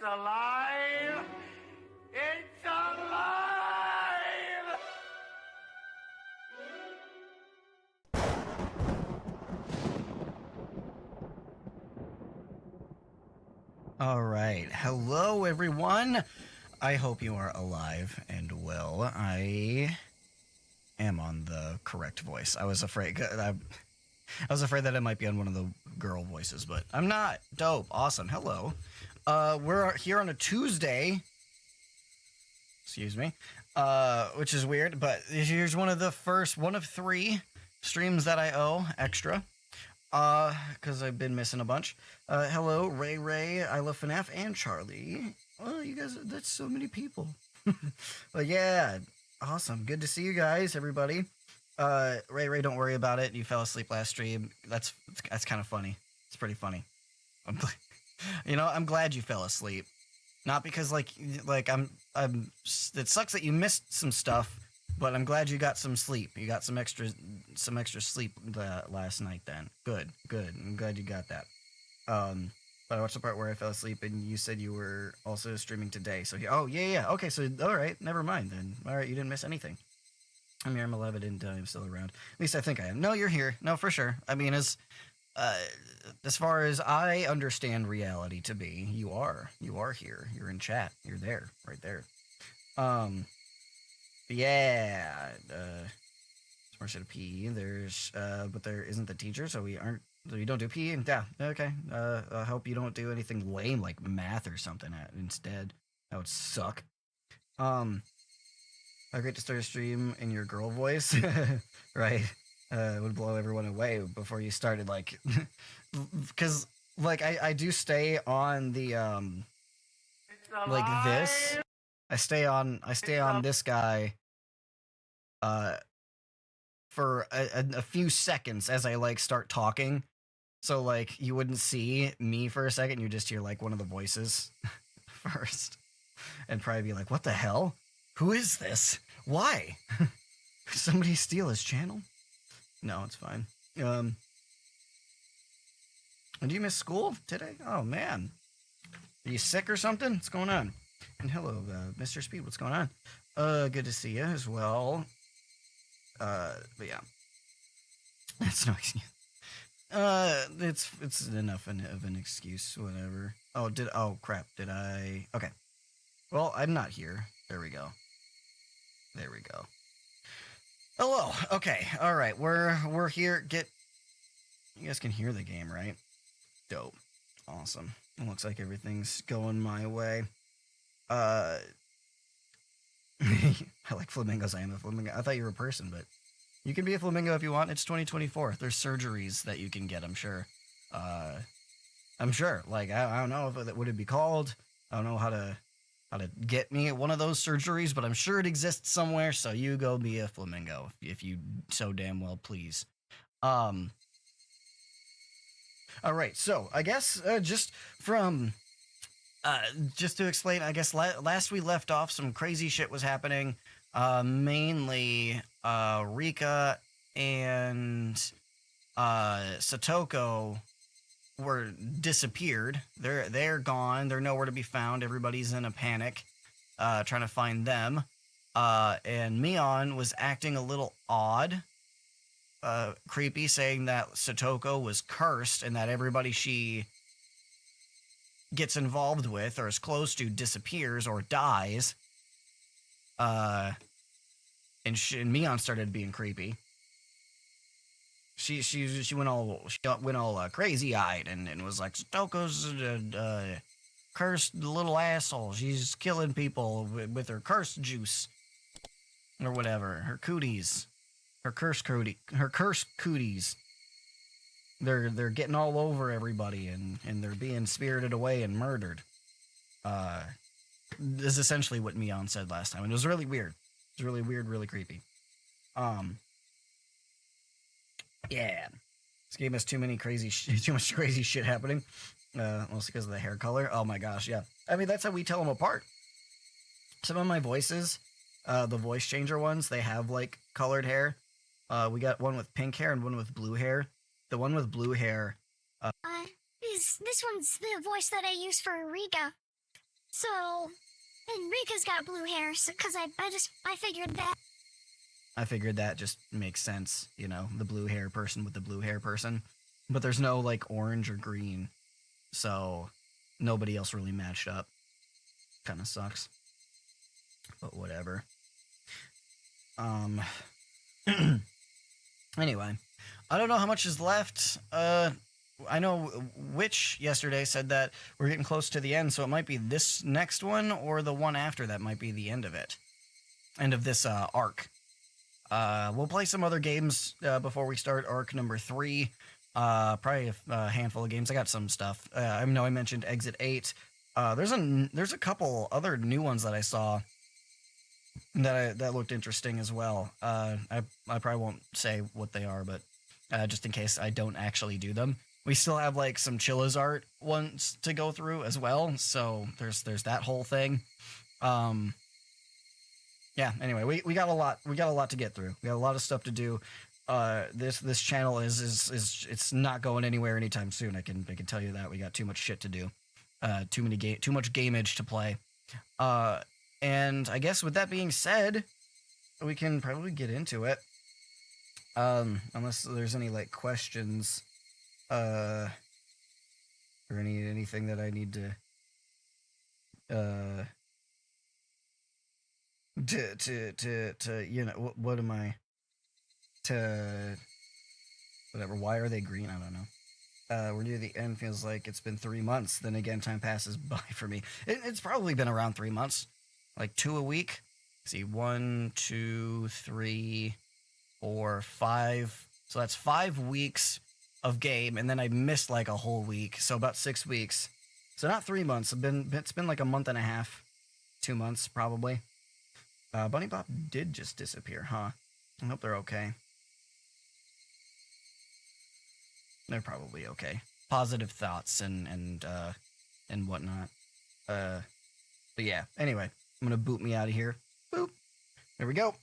alive! It's alive! All right. Hello, everyone. I hope you are alive and well. I am on the correct voice. I was afraid that it might be on one of the girl voices, but I'm not. Dope. Awesome. Hello. We're here on a Tuesday. Excuse me. Which is weird, but here's one of 3 streams that I owe extra. Because I've been missing a bunch. Hello, Ray, I Love FNAF, and Charlie. Oh, you guys, that's so many people. But yeah, awesome. Good to see you guys, everybody. Ray, don't worry about it. You fell asleep last stream. That's kind of funny. It's pretty funny. I'm glad you fell asleep. Not because like it sucks that you missed some stuff, but I'm glad you got some sleep. You got some extra sleep last night then. Good. I'm glad you got that. But I watched the part where I fell asleep and you said you were also streaming today. So yeah. Okay, so all right, never mind then. All right, you didn't miss anything. I'm here, I'm 11 and I'm still around. At least I think I am. No, you're here. No, for sure. I mean, as far as I understand reality to be, you are here. You're in chat. You're there, right there. Yeah, smart shit of PE. There's, but there isn't the teacher, so we don't do PE. Yeah, okay. I hope you don't do anything lame like math or something instead. That would suck. How great to start a stream in your girl voice, right? It would blow everyone away before you started, like, because like I do stay on the like this. I stay on this guy for a few seconds as I like start talking. So like you wouldn't see me for a second, you just hear like one of the voices first. And probably be like, what the hell? Who is this? Why? Somebody steal his channel? No, it's fine. Do you miss school today? Oh man. Are you sick or something? What's going on? And hello, Mr. Speed, what's going on? Good to see you as well. But yeah. That's no excuse. It's enough of an excuse, whatever. Oh crap, did I? Okay. Well, I'm not here. There we go. Hello. Okay. All right. We're here. You guys can hear the game, right? Dope. Awesome. It looks like everything's going my way. I like flamingos. I am a flamingo. I thought you were a person, but you can be a flamingo if you want. It's 2024. There's surgeries that you can get, I'm sure. Like, I don't know if it would be called. I don't know how to get me one of those surgeries, but I'm sure it exists somewhere. So you go be a flamingo if you so damn well please. All right. So I guess just to explain, I guess last we left off, some crazy shit was happening. Mainly Rika and Satoko were disappeared. They're gone. They're nowhere to be found. Everybody's in a panic, trying to find them. And Mion was acting a little odd, creepy, saying that Satoko was cursed and that everybody she gets involved with or is close to disappears or dies. And Mion started being creepy. She went all crazy-eyed and was like, Stoko's a cursed little asshole. She's killing people with her cursed juice or whatever. Her cooties, her cursed cooties. They're getting all over everybody and they're being spirited away and murdered. Is essentially what Mion said last time, and it was really weird. It was really weird, really creepy. Yeah, this game has too much crazy shit happening. Mostly because of the hair color. Oh my gosh, yeah. I mean, that's how we tell them apart. Some of my voices, the voice changer ones, they have like colored hair. We got one with pink hair and one with blue hair. The one with blue hair. This one's the voice that I use for Rika. So, and Rika's got blue hair, so, cause I figured that. I figured that just makes sense, you know, the blue hair person with the blue hair person. But there's no, like, orange or green, so nobody else really matched up. Kinda sucks. But whatever. Anyway, I don't know how much is left. I know Witch yesterday said that we're getting close to the end, so it might be this next one or the one after that might be the end of it. End of this arc. We'll play some other games before we start arc number 3. Probably a handful of games. I got some stuff. I know I mentioned Exit 8. There's a couple other new ones that I saw that looked interesting as well. I probably won't say what they are, but just in case I don't actually do them. We still have like some Chilla's art ones to go through as well, so there's that whole thing. Yeah, anyway, we got a lot to get through. We got a lot of stuff to do. This channel is it's not going anywhere anytime soon. I can tell you that. We got too much shit to do. Too much gameage to play. And I guess with that being said, we can probably get into it. Unless there's any like questions, or anything that I need to you know, what am I to whatever, why are they green? I don't know. We're near the end. Feels like it's been 3 months. Then again, time passes by for me. It's probably been around 3 months, like 2 a week. Let's see, 1, 2, 3, 4, 5. So that's 5 weeks of game, and then I missed like a whole week, so about 6 weeks. So not 3 months. It's been like a month and a half, 2 months probably. Bunny Bop did just disappear, huh? I hope they're okay. They're probably okay. Positive thoughts and whatnot. But yeah. Anyway, I'm gonna boot me out of here. Boop. There we go.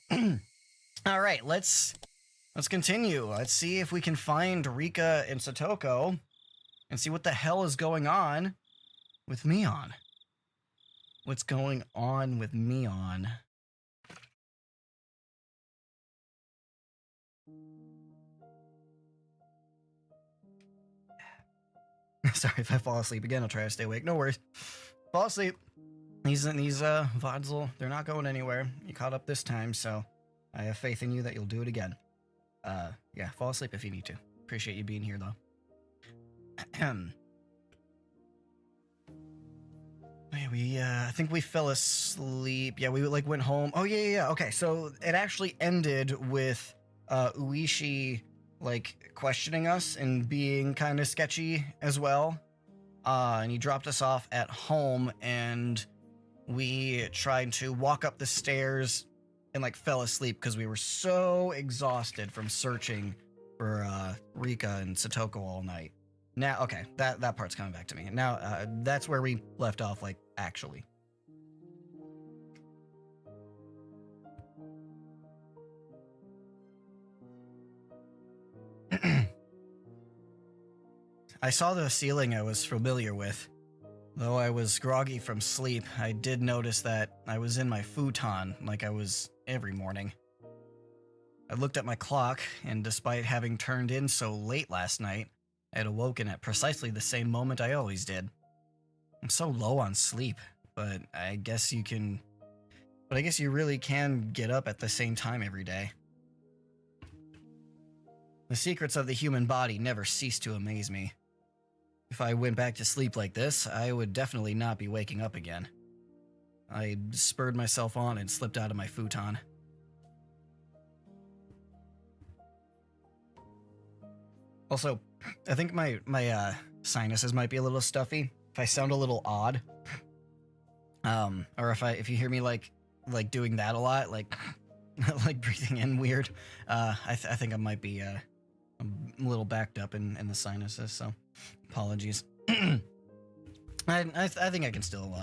All right, let's continue. Let's see if we can find Rika and Satoko, and see what the hell is going on with Mion. What's going on with Mion? Sorry if I fall asleep again. I'll try to stay awake. No worries. Fall asleep. These VODs, they're not going anywhere. You caught up this time, so I have faith in you that you'll do it again. Yeah, fall asleep if you need to. Appreciate you being here, though. I think we fell asleep. Yeah, we like went home. Oh yeah. Okay, so it actually ended with Uishi like questioning us and being kind of sketchy as well. And he dropped us off at home, and we tried to walk up the stairs and like fell asleep because we were so exhausted from searching for Rika and Satoko all night. Now, okay, that part's coming back to me. Now, that's where we left off, like, actually. I saw the ceiling I was familiar with. Though I was groggy from sleep, I did notice that I was in my futon like I was every morning. I looked at my clock, and despite having turned in so late last night, I had awoken at precisely the same moment I always did. I'm so low on sleep, but I guess you really can get up at the same time every day. The secrets of the human body never cease to amaze me. If I went back to sleep like this, I would definitely not be waking up again. I spurred myself on and slipped out of my futon. Also, I think my sinuses might be a little stuffy. If I sound a little odd, or if you hear me like doing that a lot, like like breathing in weird, I think I might be a little backed up in the sinuses. So apologies. I think I can still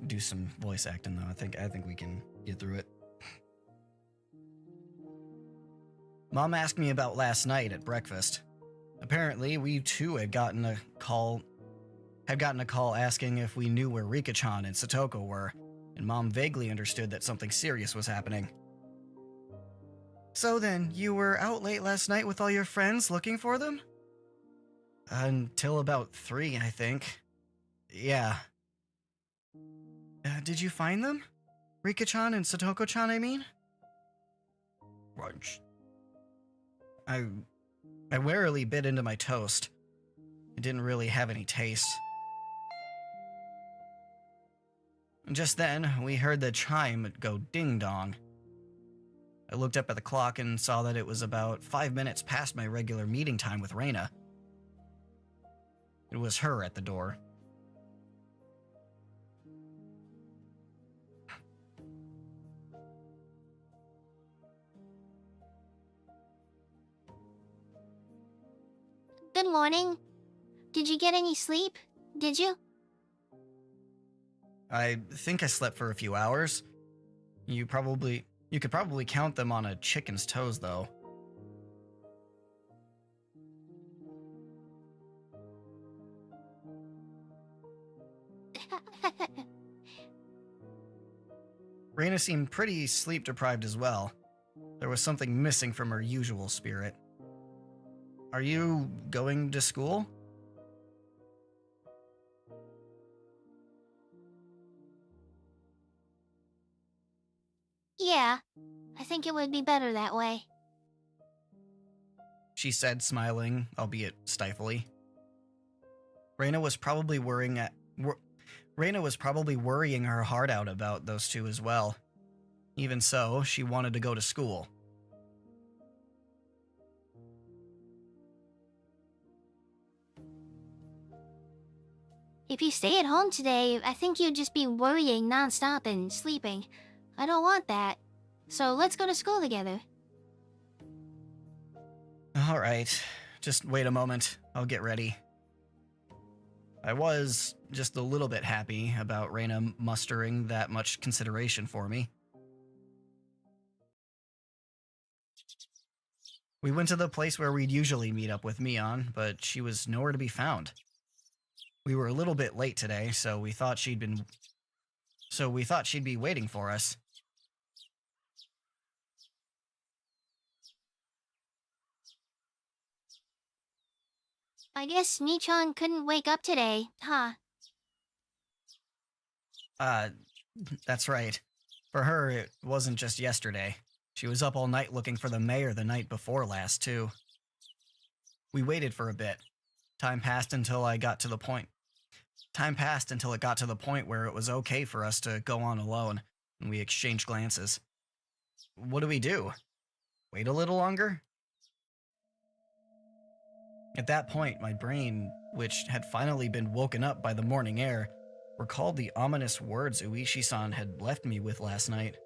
do some voice acting though. I think we can get through it. Mom asked me about last night at breakfast. Apparently, we too had gotten a call had gotten a call asking if we knew where Rika-chan and Satoko were, and Mom vaguely understood that something serious was happening. So then, you were out late last night with all your friends looking for them? Until about 3, I think. Yeah. Did you find them? Rika-chan and Satoko-chan, I mean? Crunch. I warily bit into my toast. It didn't really have any taste. Just then, we heard the chime go ding-dong. I looked up at the clock and saw that it was about 5 minutes past my regular meeting time with Reina. It was her at the door. Good morning. Did you get any sleep? Did you? I think I slept for a few hours. You could probably count them on a chicken's toes, though. Reina seemed pretty sleep-deprived as well. There was something missing from her usual spirit. Are you going to school? Yeah, I think it would be better that way. She said, smiling, albeit stiflingly. Reina was probably worrying her heart out about those two as well. Even so, she wanted to go to school. If you stay at home today, I think you'd just be worrying nonstop and sleeping. I don't want that. So let's go to school together. All right, just wait a moment. I'll get ready. I was just a little bit happy about Reina mustering that much consideration for me. We went to the place where we'd usually meet up with Mion, but she was nowhere to be found. We were a little bit late today, so we thought she'd be waiting for us. I guess Michan couldn't wake up today, huh? That's right. For her, it wasn't just yesterday. She was up all night looking for the mayor the night before last, too. We waited for a bit. Time passed until it got to the point where it was okay for us to go on alone, and we exchanged glances. What do we do? Wait a little longer? At that point, my brain, which had finally been woken up by the morning air, recalled the ominous words Uishi-san had left me with last night.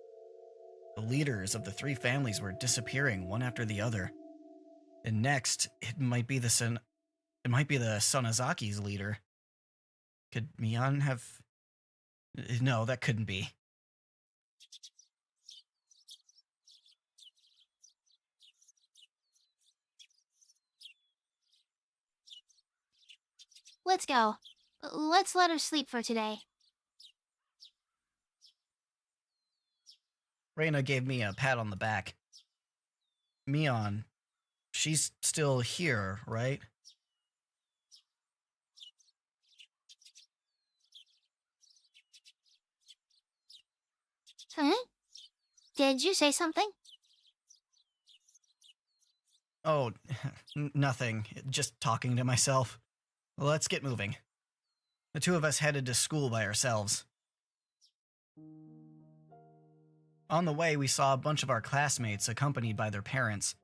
The leaders of the 3 families were disappearing one after the other. And next, it might be the Sonazaki's leader. Could Mion have... No, that couldn't be. Let's go. Let's let her sleep for today. Reina gave me a pat on the back. Mion, she's still here, right? Huh? Did you say something? Oh, nothing. Just talking to myself. Let's get moving. The 2 of us headed to school by ourselves. On the way, we saw a bunch of our classmates accompanied by their parents.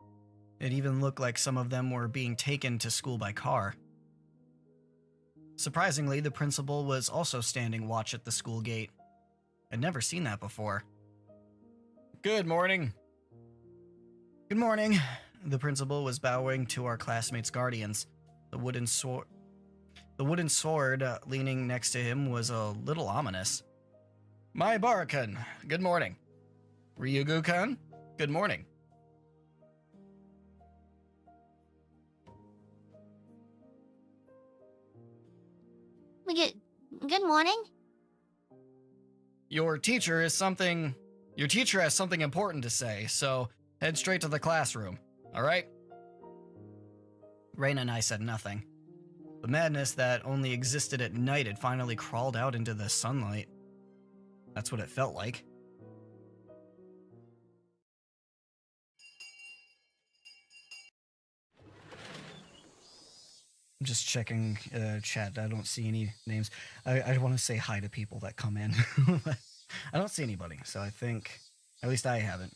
It even looked like some of them were being taken to school by car. Surprisingly, the principal was also standing watch at the school gate. I'd never seen that before. Good morning. Good morning. The principal was bowing to our classmates' guardians. The wooden sword leaning next to him was a little ominous. My Barakan, good morning. Ryugu-kun, good morning. Good morning. Your teacher has something important to say, so head straight to the classroom, all right? Raina and I said nothing. The madness that only existed at night had finally crawled out into the sunlight. That's what it felt like. I'm just checking chat. I don't see any names. I want to say hi to people that come in. I don't see anybody, so I think, at least I haven't.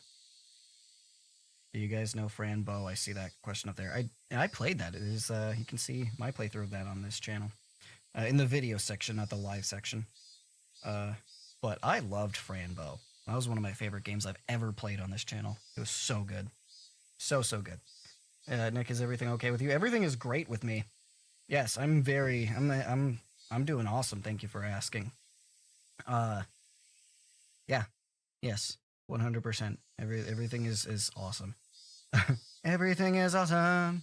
Do you guys know Fran Bow? I see that question up there. I played that. It is you can see my playthrough of that on this channel, in the video section, not the live section. But I loved Fran Bow. That was one of my favorite games I've ever played on this channel. It was so good, so good. Nick, is everything okay with you? Everything is great with me. Yes, I'm doing awesome. Thank you for asking. Yeah, yes, 100%. Everything is awesome. Everything is awesome.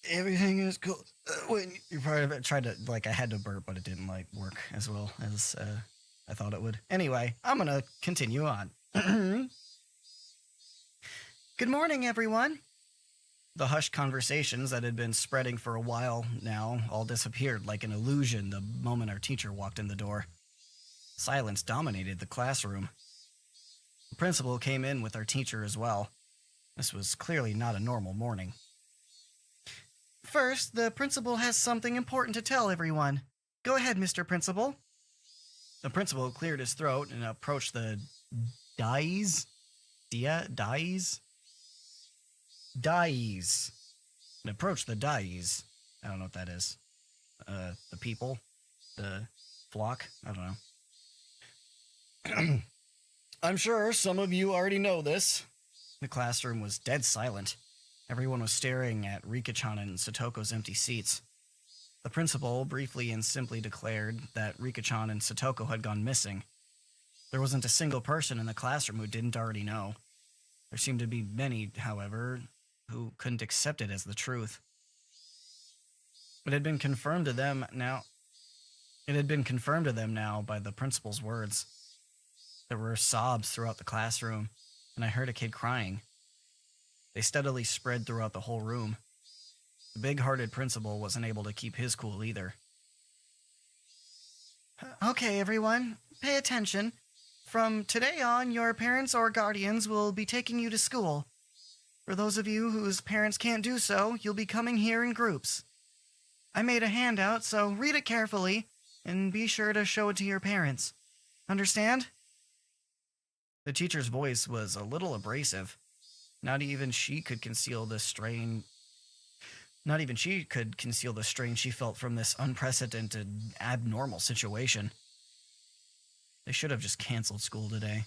Everything is cool. When you probably tried to, like, I had to burp, but it didn't, like, work as well as I thought it would. Anyway, I'm gonna continue on. Good morning, everyone. The hushed conversations that had been spreading for a while now all disappeared like an illusion the moment our teacher walked in the door. Silence dominated the classroom. The principal came in with our teacher as well. This was clearly not a normal morning. First, the principal has something important to tell everyone. Go ahead, Mr. Principal. The principal cleared his throat and approached the dais. And approached the dais. I don't know what that is. The people? The flock? I don't know. I'm sure some of you already know this. The classroom was dead silent. Everyone was staring at Rika-chan and Satoko's empty seats. The principal briefly and simply declared that Rika-chan and Satoko had gone missing. There wasn't a single person in the classroom who didn't already know. There seemed to be many, however, who couldn't accept it as the truth. It had been confirmed to them now by the principal's words. There were sobs throughout the classroom, and I heard a kid crying. They steadily spread throughout the whole room. The big-hearted principal wasn't able to keep his cool either. Okay, everyone, pay attention. From today on, your parents or guardians will be taking you to school. For those of you whose parents can't do so, you'll be coming here in groups. I made a handout, so read it carefully, and be sure to show it to your parents. Understand? The teacher's voice was a little abrasive. Not even she could conceal the strain she felt from this unprecedented, abnormal situation. They should have just canceled school today.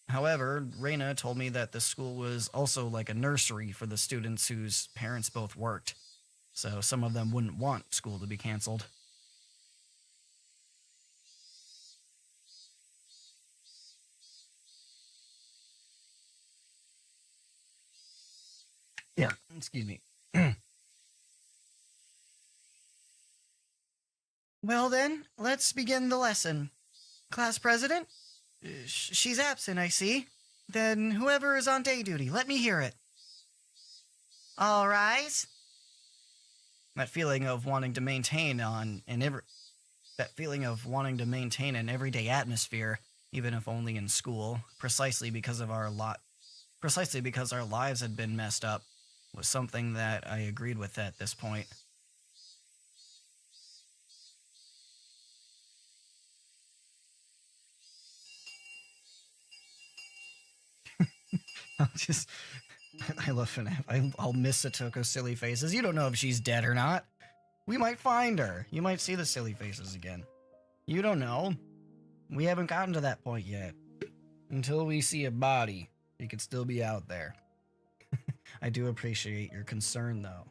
However, Reina told me that the school was also like a nursery for the students whose parents both worked, so some of them wouldn't want school to be canceled. Yeah, excuse me. Well then, let's begin the lesson. Class president? She's absent, I see. Then whoever is on day duty, let me hear it. All rise. That feeling of wanting to maintain an everyday atmosphere, even if only in school, precisely because our lives had been messed up, was something that I agreed with at this point. I love FNAF. I'll miss Satoko's silly faces. You don't know if she's dead or not. We might find her. You might see the silly faces again. You don't know. We haven't gotten to that point yet. Until we see a body, she could still be out there. I do appreciate your concern, though.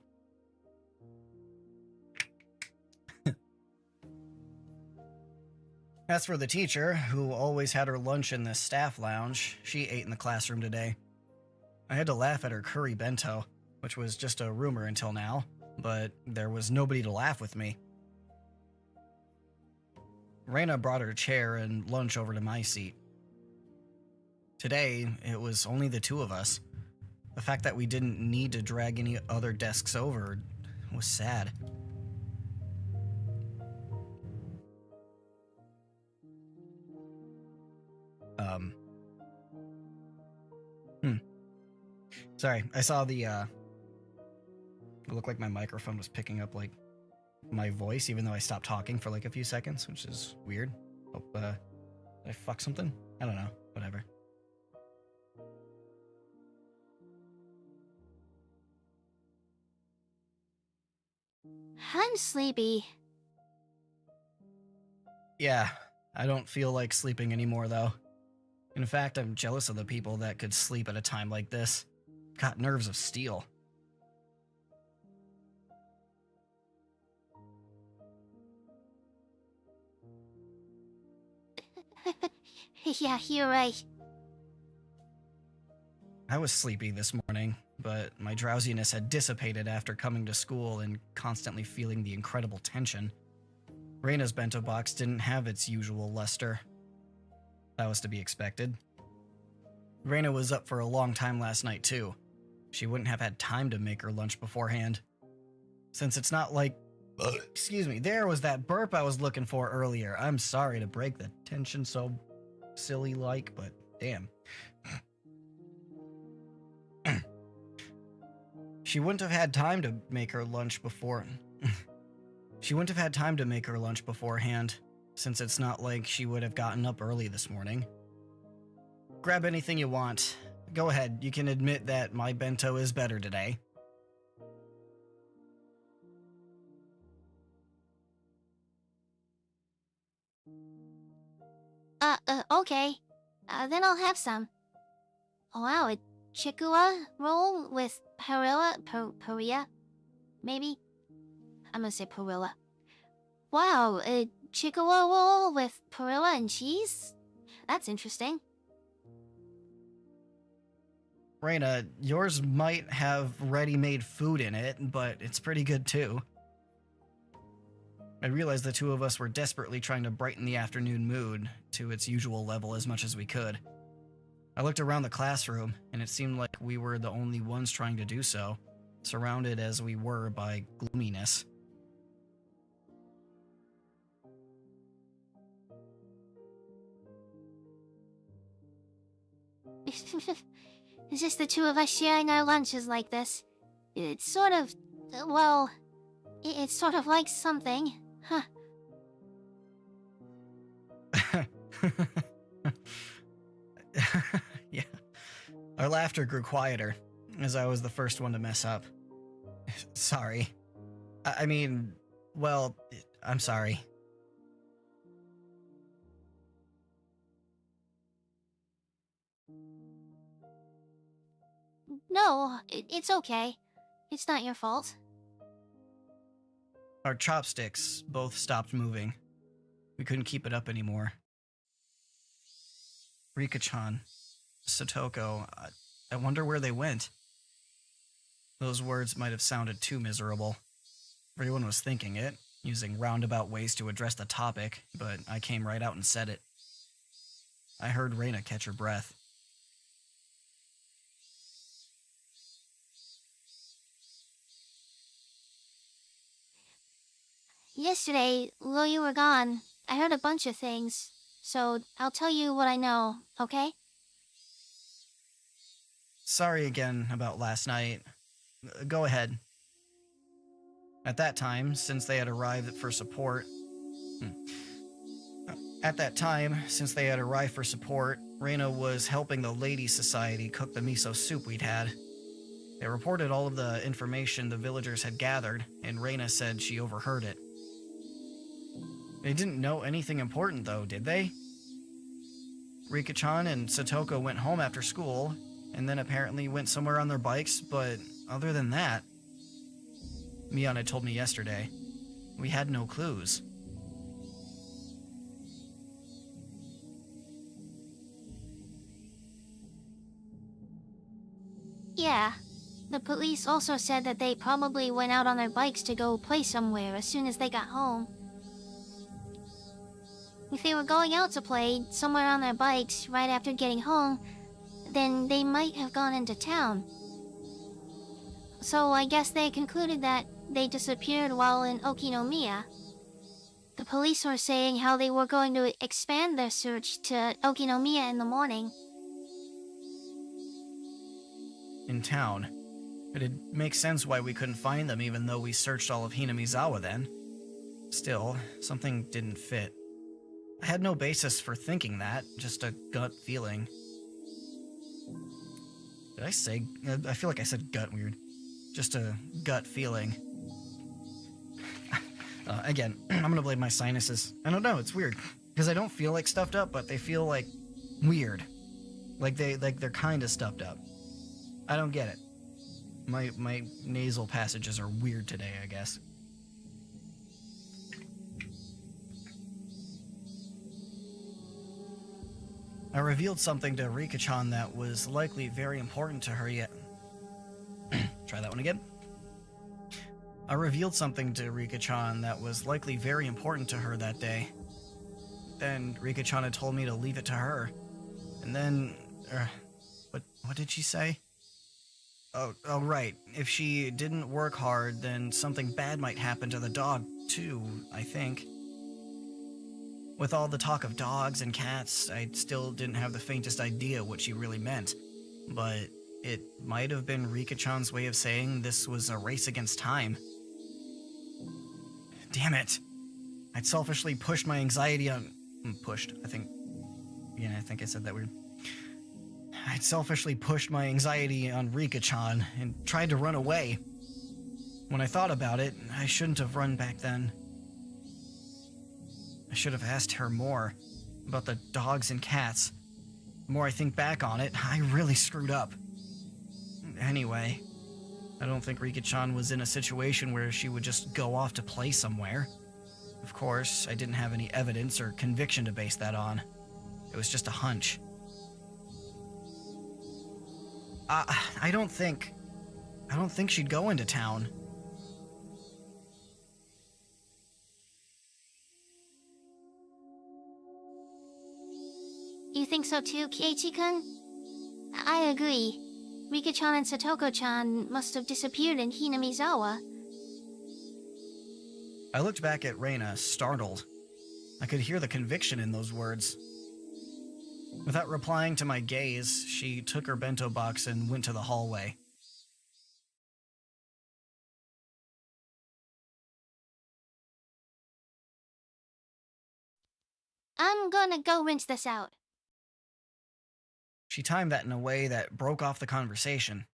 As for the teacher, who always had her lunch in the staff lounge, she ate in the classroom today. I had to laugh at her curry bento, which was just a rumor until now, but there was nobody to laugh with me. Reina brought her chair and lunch over to my seat. Today, it was only the two of us. The fact that we didn't need to drag any other desks over was sad. Sorry, I saw the, it looked like my microphone was picking up, like, my voice, even though I stopped talking for, like, a few seconds, which is weird. Hope, did I fuck something? I don't know. Whatever. I'm sleepy. Yeah, I don't feel like sleeping anymore, though. In fact, I'm jealous of the people that could sleep at a time like this. Got nerves of steel. Yeah, you're right. I was sleepy this morning, but my drowsiness had dissipated after coming to school and constantly feeling the incredible tension. Reina's bento box didn't have its usual luster. That was to be expected. Reina was up for a long time last night, too. She wouldn't have had time to make her lunch beforehand. Since it's not like... Excuse me, there was that burp I was looking for earlier. I'm sorry to break the tension so silly-like, but damn. She wouldn't have had time to make her lunch before... She wouldn't have had time to make her lunch beforehand, since it's not like she would have gotten up early this morning. Grab anything you want. Go ahead, you can admit that my bento is better today. Okay. Then I'll have some. Oh, wow, a chikua roll with parilla? Maybe? I'm gonna say parilla. Wow, a chikua roll with parilla and cheese? That's interesting. Reina, yours might have ready-made food in it, but it's pretty good too. I realized the two of us were desperately trying to brighten the afternoon mood to its usual level as much as we could. I looked around the classroom, and it seemed like we were the only ones trying to do so, surrounded as we were by gloominess. It's just the two of us sharing our lunches like this. It's sort of... well... It's sort of like something, huh? Yeah. Our laughter grew quieter, as I was the first one to mess up. Sorry. I mean, well, I'm sorry. No, it's okay. It's not your fault. Our chopsticks both stopped moving. We couldn't keep it up anymore. Rika-chan, Satoko, I wonder where they went. Those words might have sounded too miserable. Everyone was thinking it, using roundabout ways to address the topic, but I came right out and said it. I heard Reina catch her breath. Yesterday, while you were gone, I heard a bunch of things. So, I'll tell you what I know, okay? Sorry again about last night. Go ahead. At that time, since they had arrived for support... Reina was helping the Ladies' Society cook the miso soup we'd had. They reported all of the information the villagers had gathered, and Reina said she overheard it. They didn't know anything important, though, did they? Rika-chan and Satoko went home after school, and then apparently went somewhere on their bikes, but other than that... Mion had told me yesterday. We had no clues. Yeah. The police also said that they probably went out on their bikes to go play somewhere as soon as they got home. If they were going out to play somewhere on their bikes right after getting home, then they might have gone into town. So I guess they concluded that they disappeared while in Okinomiya. The police were saying how they were going to expand their search to Okinomiya in the morning. In town. It'd make sense why we couldn't find them even though we searched all of Hinamizawa then. Still, something didn't fit. I had no basis for thinking that, just a gut feeling. Did I say? I feel like I said gut weird. Just a gut feeling. Again, I'm gonna blame my sinuses. I don't know, it's weird. Because I don't feel like stuffed up, but they feel like weird. Like they're kinda stuffed up. I don't get it. My nasal passages are weird today, I guess. I revealed something to Rika-chan that was likely very important to her yet. Try that one again. I revealed something to Rika-chan that was likely very important to her that day. Then Rika-chan had told me to leave it to her. And then... what did she say? Oh, right. If she didn't work hard, then something bad might happen to the dog, too, I think. With all the talk of dogs and cats, I still didn't have the faintest idea what she really meant. But it might have been Rika-chan's way of saying this was a race against time. Damn it. I'd selfishly pushed my anxiety on... Pushed, I think... Yeah, I think I said that weird. I'd selfishly pushed my anxiety on Rika-chan and tried to run away. When I thought about it, I shouldn't have run back then. I should have asked her more about the dogs and cats. The more I think back on it, I really screwed up. Anyway, I don't think Rika-chan was in a situation where she would just go off to play somewhere. Of course, I didn't have any evidence or conviction to base that on. It was just a hunch. I don't think she'd go into town. You think so too, Keiichi-kun? I agree. Rika-chan and Satoko-chan must have disappeared in Hinamizawa. I looked back at Reina, startled. I could hear the conviction in those words. Without replying to my gaze, she took her bento box and went to the hallway. I'm gonna go rinse this out. She timed that in a way that broke off the conversation.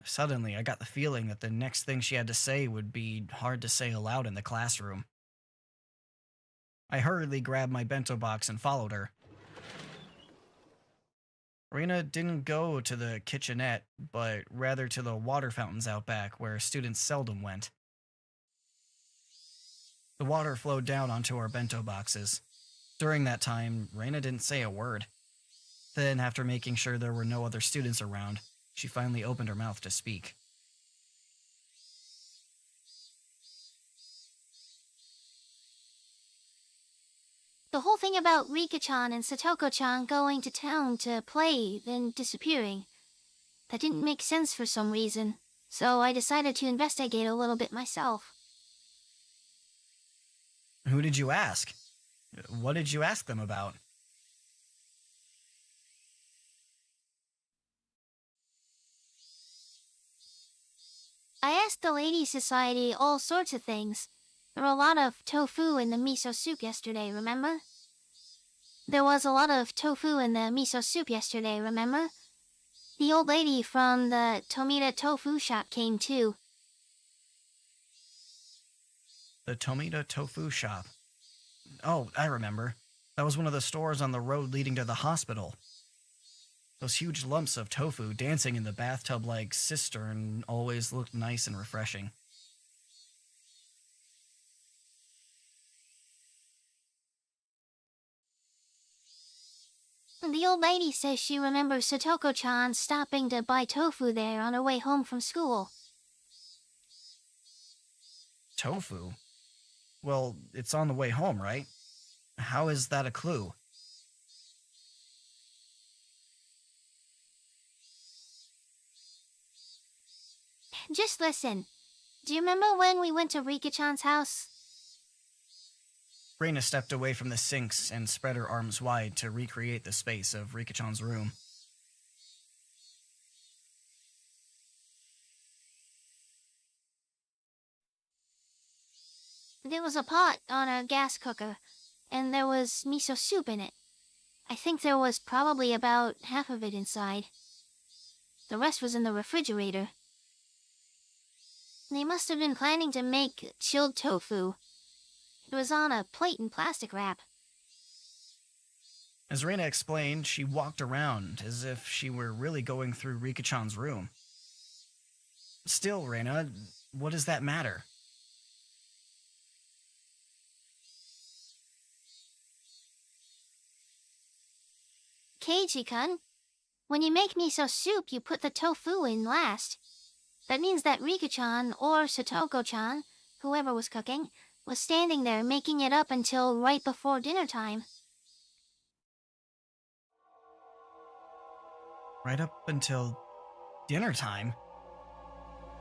Suddenly, I got the feeling that the next thing she had to say would be hard to say aloud in the classroom. I hurriedly grabbed my bento box and followed her. Reina didn't go to the kitchenette, but rather to the water fountains out back where students seldom went. The water flowed down onto our bento boxes. During that time, Reina didn't say a word. Then, after making sure there were no other students around, she finally opened her mouth to speak. The whole thing about Rika-chan and Satoko-chan going to town to play, then disappearing, that didn't make sense for some reason, so I decided to investigate a little bit myself. Who did you ask? What did you ask them about? I asked the Ladies' Society all sorts of things. There were a lot of tofu in the miso soup yesterday, remember? The old lady from the Tomita tofu shop came too. The Tomita tofu shop. Oh, I remember. That was one of the stores on the road leading to the hospital. Those huge lumps of tofu dancing in the bathtub-like cistern always looked nice and refreshing. The old lady says she remembers Satoko-chan stopping to buy tofu there on her way home from school. Tofu? Well, it's on the way home, right? how is that a clue? Just listen. Do you remember when we went to Rika-chan's house? Reina stepped away from the sinks and spread her arms wide to recreate the space of Rika-chan's room. There was a pot on a gas cooker, and there was miso soup in it. I think there was probably about half of it inside. The rest was in the refrigerator. They must have been planning to make chilled tofu. It was on a plate in plastic wrap. As Reina explained, she walked around as if she were really going through Rika-chan's room. Still, Reina, what does that matter? Keiji-kun, when you make miso soup, you put the tofu in last. That means that Rika-chan or Satoko-chan, whoever was cooking, was standing there making it up until right before dinner time. Right up until dinner time?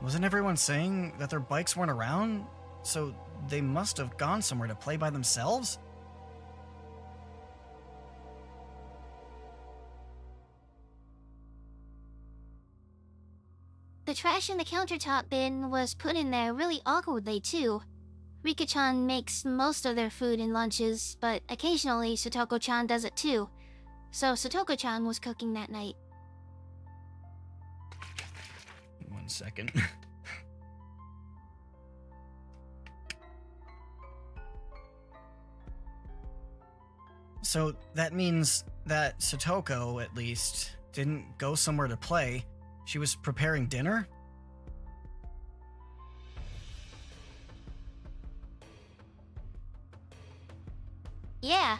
Wasn't everyone saying that their bikes weren't around? So they must have gone somewhere to play by themselves? The trash in the countertop bin was put in there really awkwardly, too. Rika-chan makes most of their food and lunches, but occasionally Satoko-chan does it too. So Satoko-chan was cooking that night. 1 second. So that means that Satoko, at least, didn't go somewhere to play. She was preparing dinner? Yeah.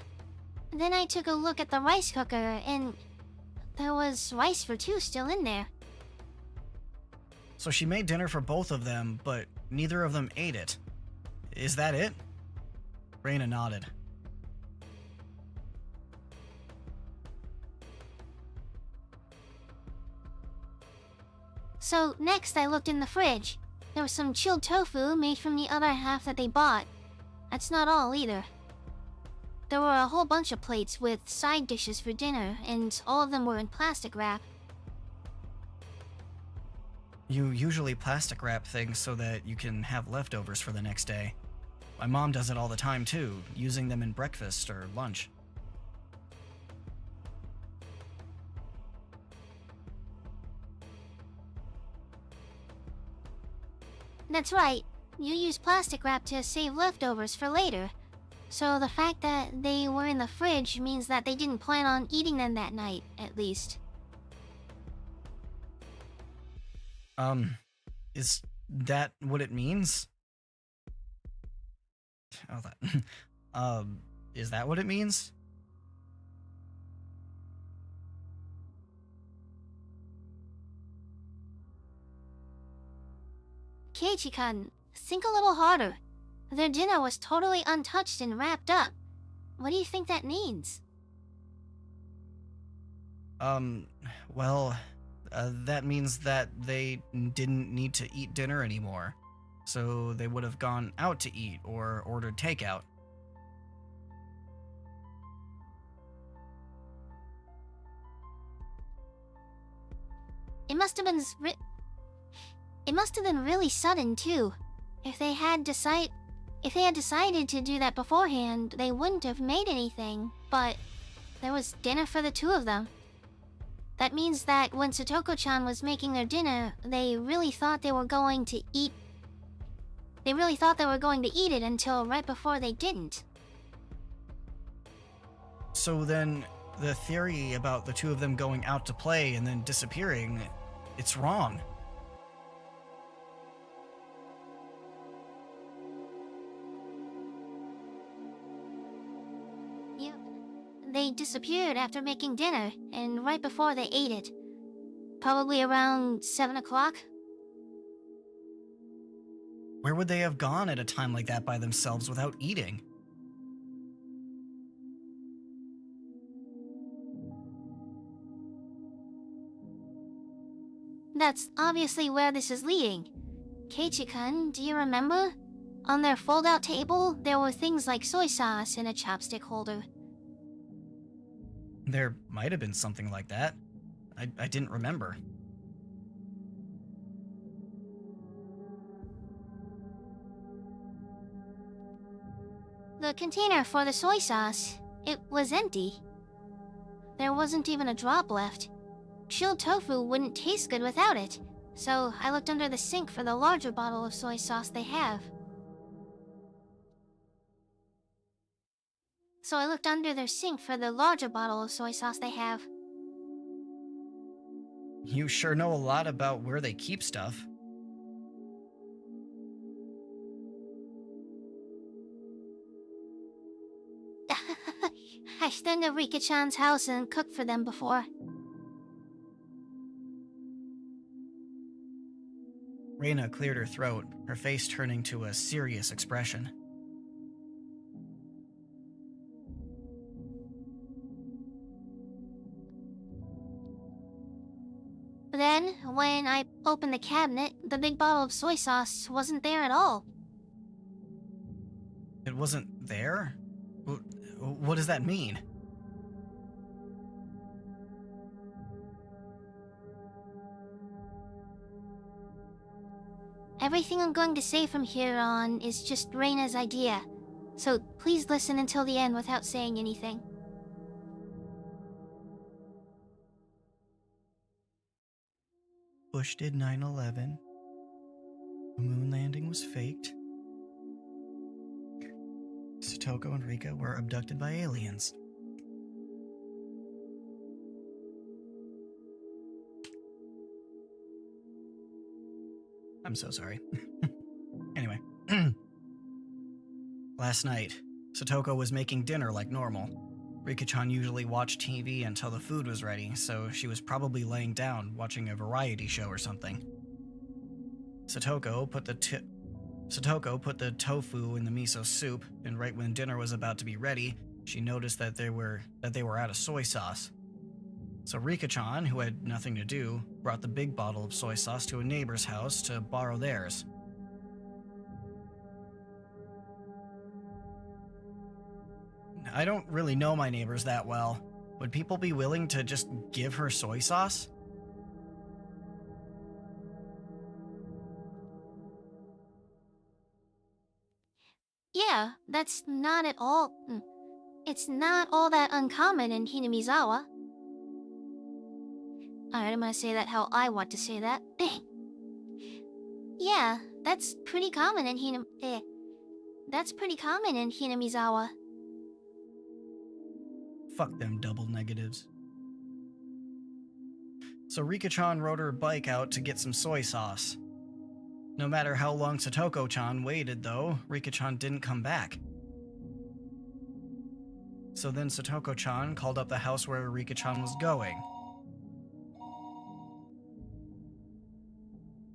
Then I took a look at the rice cooker, and there was rice for two still in there. So she made dinner for both of them, but neither of them ate it. Is that it? Reina nodded. So next I looked in the fridge. There was some chilled tofu made from the other half that they bought. That's not all either. There were a whole bunch of plates with side dishes for dinner, and all of them were in plastic wrap. You usually plastic wrap things so that you can have leftovers for the next day. My mom does it all the time too, using them in breakfast or lunch. That's right. You use plastic wrap to save leftovers for later. So the fact that they were in the fridge means that they didn't plan on eating them that night, at least. Is that what it means? Oh, that. Is that what it means? Keiichi-kun, think a little harder. Their dinner was totally untouched and wrapped up. What do you think that means? Well, that means that they didn't need to eat dinner anymore. So they would have gone out to eat or ordered takeout. It must have been really sudden too. If they had decided to do that beforehand, they wouldn't have made anything, but there was dinner for the two of them. That means that when Satoko-chan was making their dinner, they really thought they were going to eat it until right before they didn't. So then, the theory about the two of them going out to play and then disappearing, it's wrong. Yep. They disappeared after making dinner, and right before they ate it. Probably around 7 o'clock. Where would they have gone at a time like that by themselves without eating? That's obviously where this is leading. Keiichi-kun, do you remember? On their fold-out table, there were things like soy sauce in a chopstick holder. There might have been something like that. I didn't remember. The container for the soy sauce, it was empty. There wasn't even a drop left. Chilled tofu wouldn't taste good without it, so I looked under the sink for the larger bottle of soy sauce they have. You sure know a lot about where they keep stuff. I've been to Rika-chan's house and cooked for them before. Reina cleared her throat, her face turning to a serious expression. Then, when I opened the cabinet, the big bottle of soy sauce wasn't there at all. It wasn't there? What does that mean? Everything I'm going to say from here on is just Reina's idea, so please listen until the end without saying anything. Bush did 9/11. The moon landing was faked. Satoko and Rika were abducted by aliens. I'm so sorry. Anyway. Last night, Satoko was making dinner like normal. Rika-chan usually watched TV until the food was ready, so she was probably laying down watching a variety show or something. Satoko put the tofu in the miso soup, and right when dinner was about to be ready, she noticed that they were out of soy sauce. So Rika-chan, who had nothing to do, brought the big bottle of soy sauce to a neighbor's house to borrow theirs. I don't really know my neighbors that well. Would people be willing to just give her soy sauce? Yeah, that's not at all... It's not all that uncommon in Hinamizawa. Alright, I'm gonna say that how I want to say that. Yeah, that's pretty common in Hinamizawa. Fuck them double negatives. So Rika-chan rode her bike out to get some soy sauce. No matter how long Satoko-chan waited, though, Rika-chan didn't come back. So then Satoko-chan called up the house where Rika-chan was going.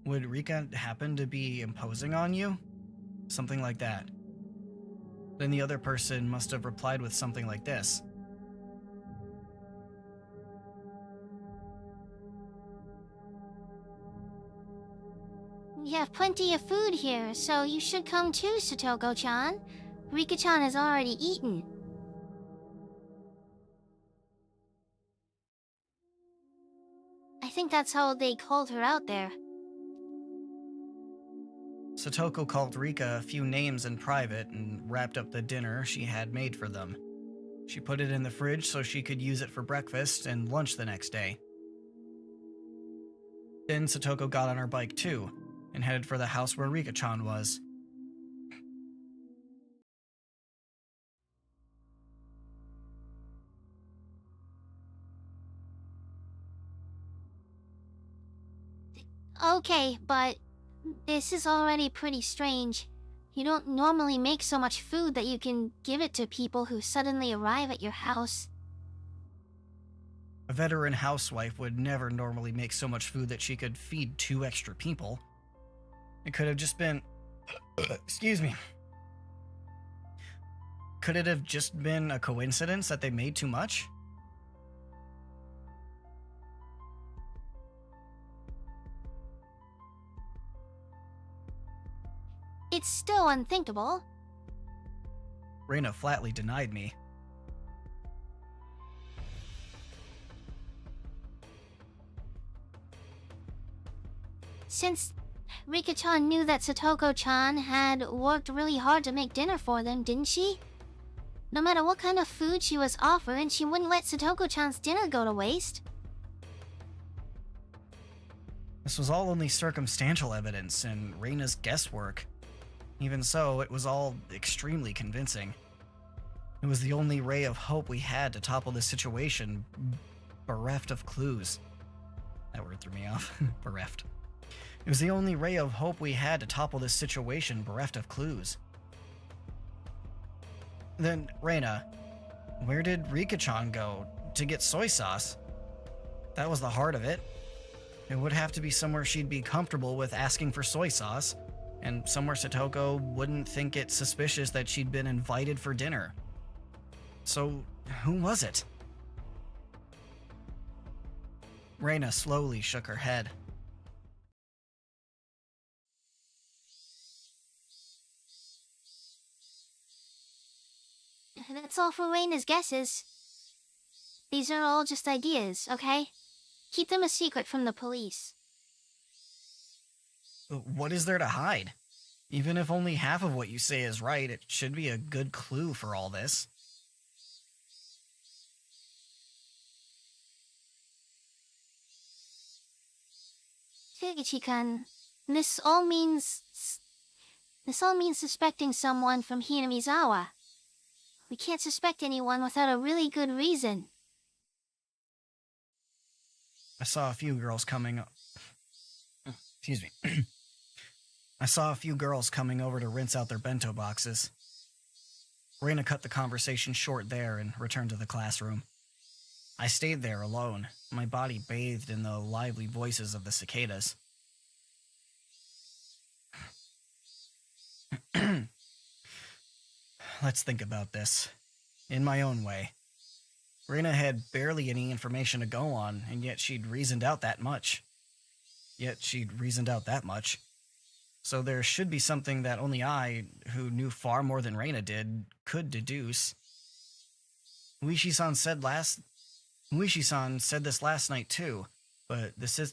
Would Rika happen to be imposing on you? Something like that. Then the other person must have replied with something like this. You have plenty of food here, so you should come too, Satoko-chan. Rika-chan has already eaten. I think that's how they called her out there. Satoko called Rika a few names in private and wrapped up the dinner she had made for them. She put it in the fridge so she could use it for breakfast and lunch the next day. Then Satoko got on her bike too, and headed for the house where Rika-chan was. Okay, but this is already pretty strange. You don't normally make so much food that you can give it to people who suddenly arrive at your house. A veteran housewife would never normally make so much food that she could feed 2 extra people. It could have just been... excuse me. Could it have just been a coincidence that they made too much? it's still unthinkable. Reina flatly denied me. Since Rika-chan knew that Satoko-chan had worked really hard to make dinner for them, didn't she? No matter what kind of food she was offered, she wouldn't let Satoko-chan's dinner go to waste. This was all only circumstantial evidence and Reina's guesswork. Even so, it was all extremely convincing. It was the only ray of hope we had to topple the situation, bereft of clues. That word threw me off. Bereft. It was the only ray of hope we had to topple this situation, bereft of clues. Then, Reina, where did Rika-chan go to get soy sauce? That was the heart of it. It would have to be somewhere she'd be comfortable with asking for soy sauce, and somewhere Satoko wouldn't think it suspicious that she'd been invited for dinner. So, who was it? Reina slowly shook her head. That's all for Reina's guesses. These are all just ideas, okay? Keep them a secret from the police. What is there to hide? Even if only half of what you say is right, it should be a good clue for all this. Higuchi-kun, this all means suspecting someone from Hinamizawa. We can't suspect anyone without a really good reason. I saw a few girls coming... Excuse me. I saw a few girls coming over to rinse out their bento boxes. Reina cut the conversation short there and returned to the classroom. I stayed there alone, my body bathed in the lively voices of the cicadas. Let's think about this. In my own way. Reina had barely any information to go on, and yet she'd reasoned out that much. So there should be something that only I, who knew far more than Reina did, could deduce. Uishi-san said this last night too, but this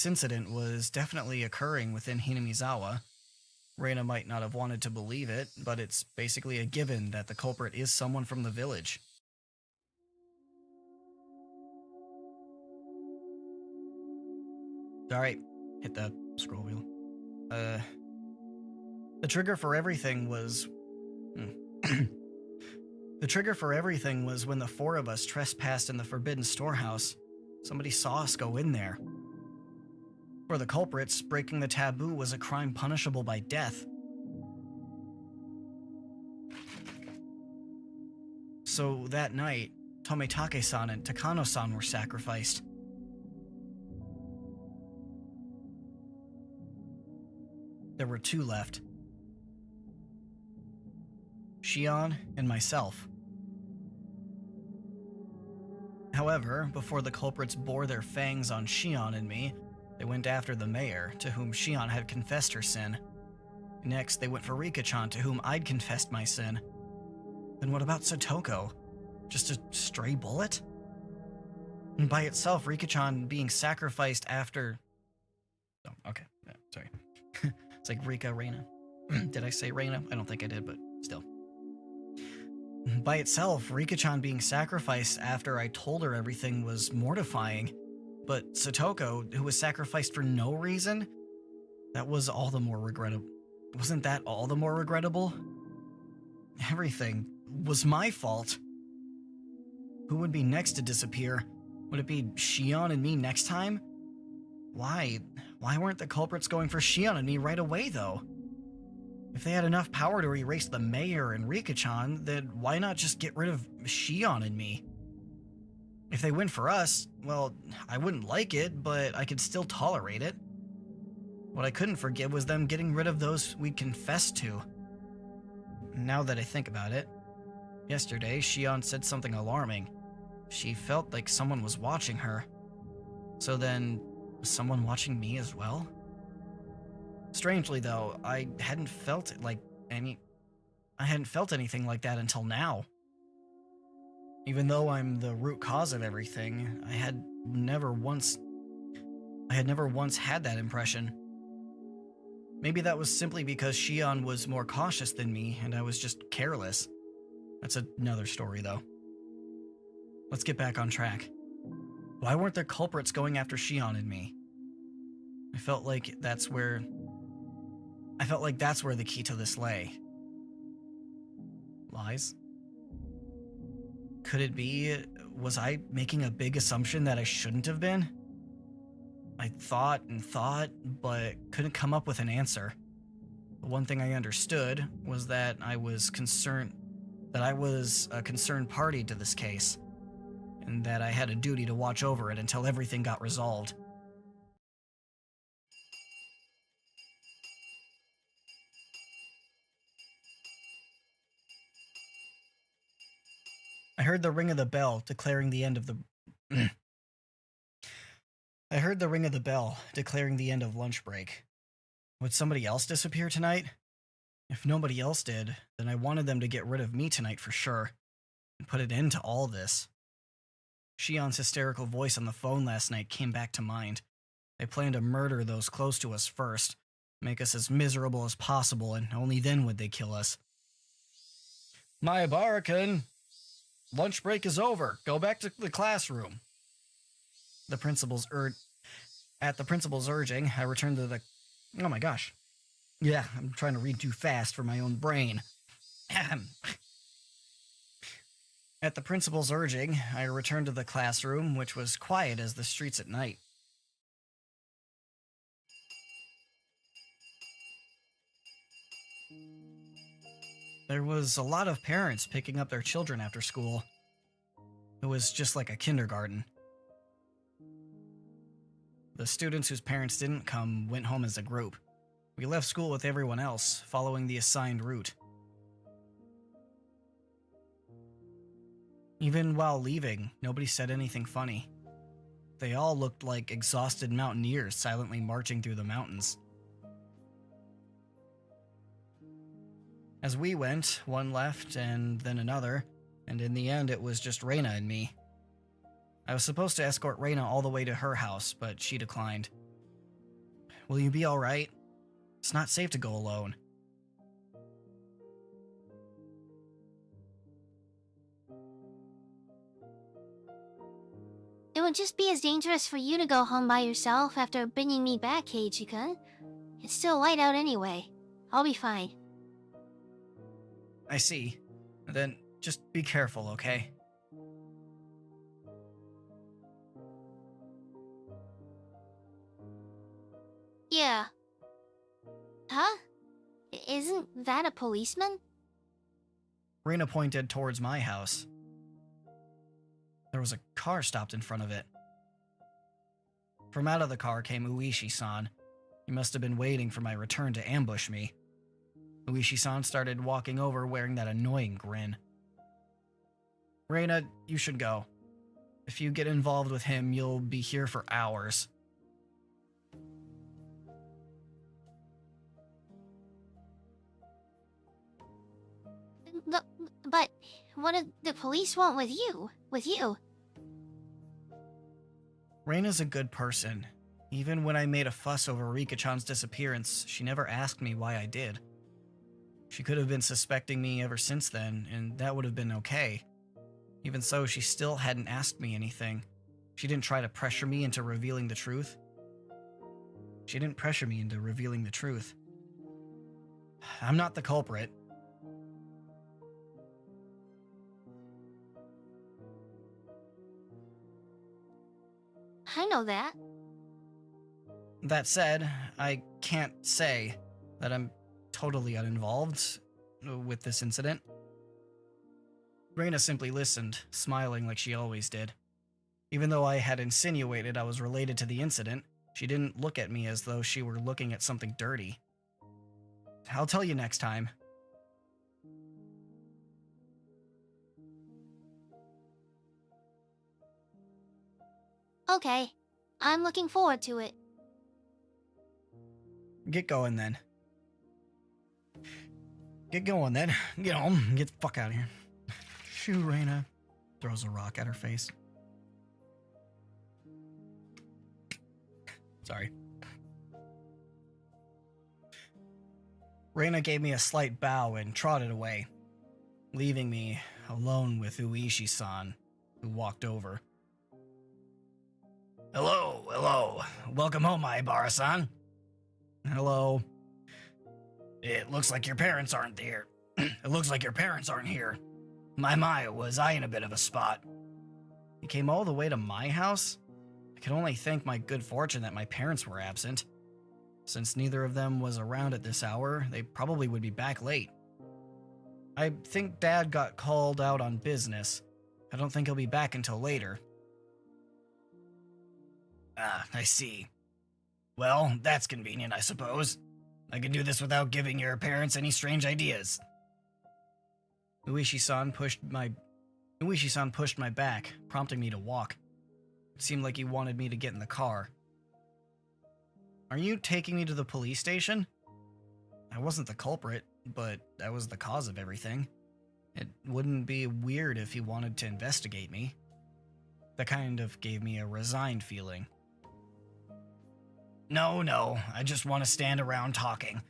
incident was definitely occurring within Hinamizawa. Reina might not have wanted to believe it, but it's basically a given that the culprit is someone from the village. Alright, hit the scroll wheel. The trigger for everything was... The trigger for everything was when the four of us trespassed in the forbidden storehouse. Somebody saw us go in there. For the culprits, breaking the taboo was a crime punishable by death. So that night, Tomitake-san and Takano-san were sacrificed. There were two left. Shion and myself. However, before the culprits bore their fangs on Shion and me, they went after the mayor, to whom Shion had confessed her sin. Next, they went for Rika-chan, to whom I'd confessed my sin. Then what about Satoko? Just a stray bullet? And by itself, Rika-chan being sacrificed after... Oh, okay. Sorry. It's like Reina. Did I say Reina? I don't think I did, but still. By itself, Rika-chan being sacrificed after I told her everything was mortifying. But Satoko, who was sacrificed for no reason, that was all the more regrettable. Wasn't that all the more regrettable? Everything was my fault. Who would be next to disappear? Would it be Shion and me next time? Why weren't the culprits going for Shion and me right away, though? If they had enough power to erase the mayor and Rika-chan, then why not just get rid of Shion and me? If they went for us, well, I wouldn't like it, but I could still tolerate it. What I couldn't forgive was them getting rid of those we'd confessed to. Now that I think about it, yesterday Shion said something alarming. She felt like someone was watching her. So then, was someone watching me as well? Strangely, though, I hadn't felt anything like that until now. Even though I'm the root cause of everything, I had never once had that impression. Maybe that was simply because Shion was more cautious than me and I was just careless. That's another story, though. Let's get back on track. Why weren't the culprits going after Shion and me? I felt like that's where the key to this lay. Lies? Could it be, was I making a big assumption that I shouldn't have been? I thought and thought, but couldn't come up with an answer. The one thing I understood was that I was a concerned party to this case, and that I had a duty to watch over it until everything got resolved. I heard the ring of the bell declaring the end of lunch break. Would somebody else disappear tonight? If nobody else did, then I wanted them to get rid of me tonight for sure, and put an end to all this. Shion's hysterical voice on the phone last night came back to mind. They planned to murder those close to us first, make us as miserable as possible, and only then would they kill us. My Barakan! Lunch break is over. Go back to the classroom. At the principal's urging, I returned to the... Oh my gosh. Yeah, I'm trying to read too fast for my own brain. At the principal's urging, I returned to the classroom, which was quiet as the streets at night. There was a lot of parents picking up their children after school. It was just like a kindergarten. The students whose parents didn't come went home as a group. We left school with everyone else, following the assigned route. Even while leaving, nobody said anything funny. They all looked like exhausted mountaineers silently marching through the mountains. As we went, one left and then another, and in the end it was just Reina and me. I was supposed to escort Reina all the way to her house, but she declined. Will you be alright? It's not safe to go alone. It would just be as dangerous for you to go home by yourself after bringing me back, Keiji-kun. It's still light out anyway. I'll be fine. I see. Then just be careful, okay? Yeah. Huh? Isn't that a policeman? Reina pointed towards my house. There was a car stopped in front of it. From out of the car came Uishi-san. He must have been waiting for my return to ambush me. Uishi-san started walking over wearing that annoying grin. Reina, you should go. If you get involved with him, you'll be here for hours. But what do the police want with you? Reina's a good person. Even when I made a fuss over Rika-chan's disappearance, she never asked me why I did. She could have been suspecting me ever since then, and that would have been okay. Even so, she still hadn't asked me anything. She didn't try to pressure me into revealing the truth. I'm not the culprit. I know that. That said, I can't say that I'm totally uninvolved with this incident. Reina simply listened, smiling like she always did. Even though I had insinuated I was related to the incident, she didn't look at me as though she were looking at something dirty. I'll tell you next time. Okay. I'm looking forward to it. Get going then. Get going then. Get home. Get the fuck out of here. Shoo, Raina. Throws a rock at her face. Sorry. Raina gave me a slight bow and trotted away, leaving me alone with Uishi-san, who walked over. Hello, hello. Welcome home, Aibara-san. Hello. It looks like your parents aren't here. It looks like your parents aren't here. My, was I in a bit of a spot? You came all the way to my house? I can only thank my good fortune that my parents were absent. Since neither of them was around at this hour, they probably would be back late. I think Dad got called out on business. I don't think he'll be back until later. Ah, I see. Well, that's convenient, I suppose. I can do this without giving your parents any strange ideas. Uishi-san pushed my back, prompting me to walk. It seemed like he wanted me to get in the car. Are you taking me to the police station? I wasn't the culprit, but I was the cause of everything. It wouldn't be weird if he wanted to investigate me. That kind of gave me a resigned feeling. No, I just want to stand around talking.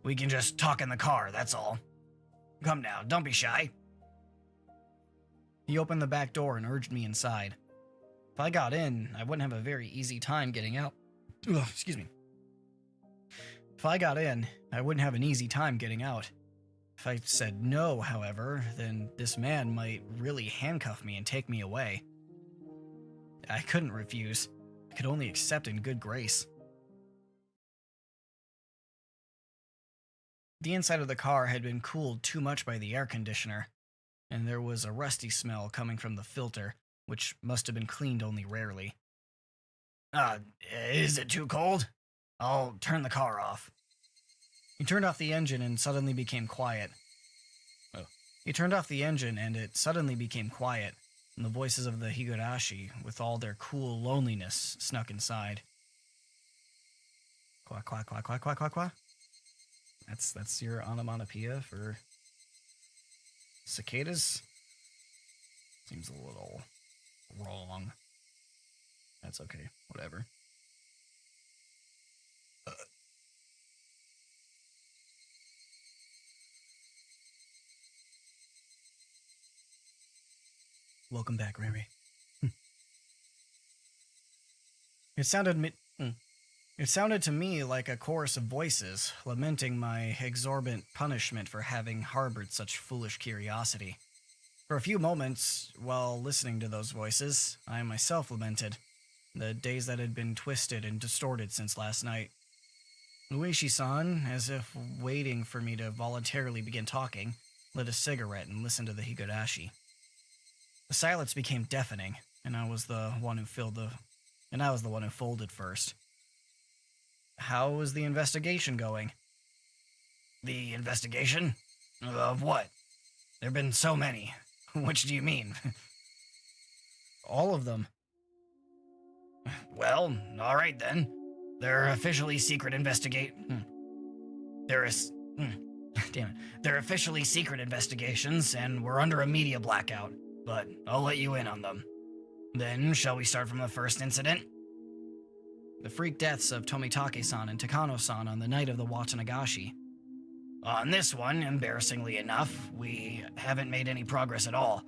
We can just talk in the car, that's all. Come now, don't be shy. He opened the back door and urged me inside. If I got in, I wouldn't have a very easy time getting out. Ugh, excuse me. If I got in, I wouldn't have an easy time getting out. If I said no, however, then this man might really handcuff me and take me away. I couldn't refuse. I could only accept in good grace. The inside of the car had been cooled too much by the air conditioner, and there was a rusty smell coming from the filter, which must have been cleaned only rarely. Is it too cold? I'll turn the car off. He turned off the engine and suddenly became quiet. He turned off the engine and it suddenly became quiet, and the voices of the Higurashi, with all their cool loneliness, snuck inside. Quack, quack, quack, quack, quack, quack, quack. That's your onomatopoeia for cicadas? Seems a little wrong. That's okay, whatever. Welcome back, Riri. It sounded to me like a chorus of voices, lamenting my exorbitant punishment for having harbored such foolish curiosity. For a few moments, while listening to those voices, I myself lamented the days that had been twisted and distorted since last night. Uishi-san, as if waiting for me to voluntarily begin talking, lit a cigarette and listened to the Higurashi. The silence became deafening, and I was the one who folded first. How was the investigation going? The investigation? Of what? There've been so many. Which do you mean? All of them. Well, all right then. They're officially secret They're officially secret investigations, and we're under a media blackout, but I'll let you in on them. Then, shall we start from the first incident? The freak deaths of Tomitake-san and Takano-san on the night of the Watanagashi. On this one, embarrassingly enough, we haven't made any progress at all.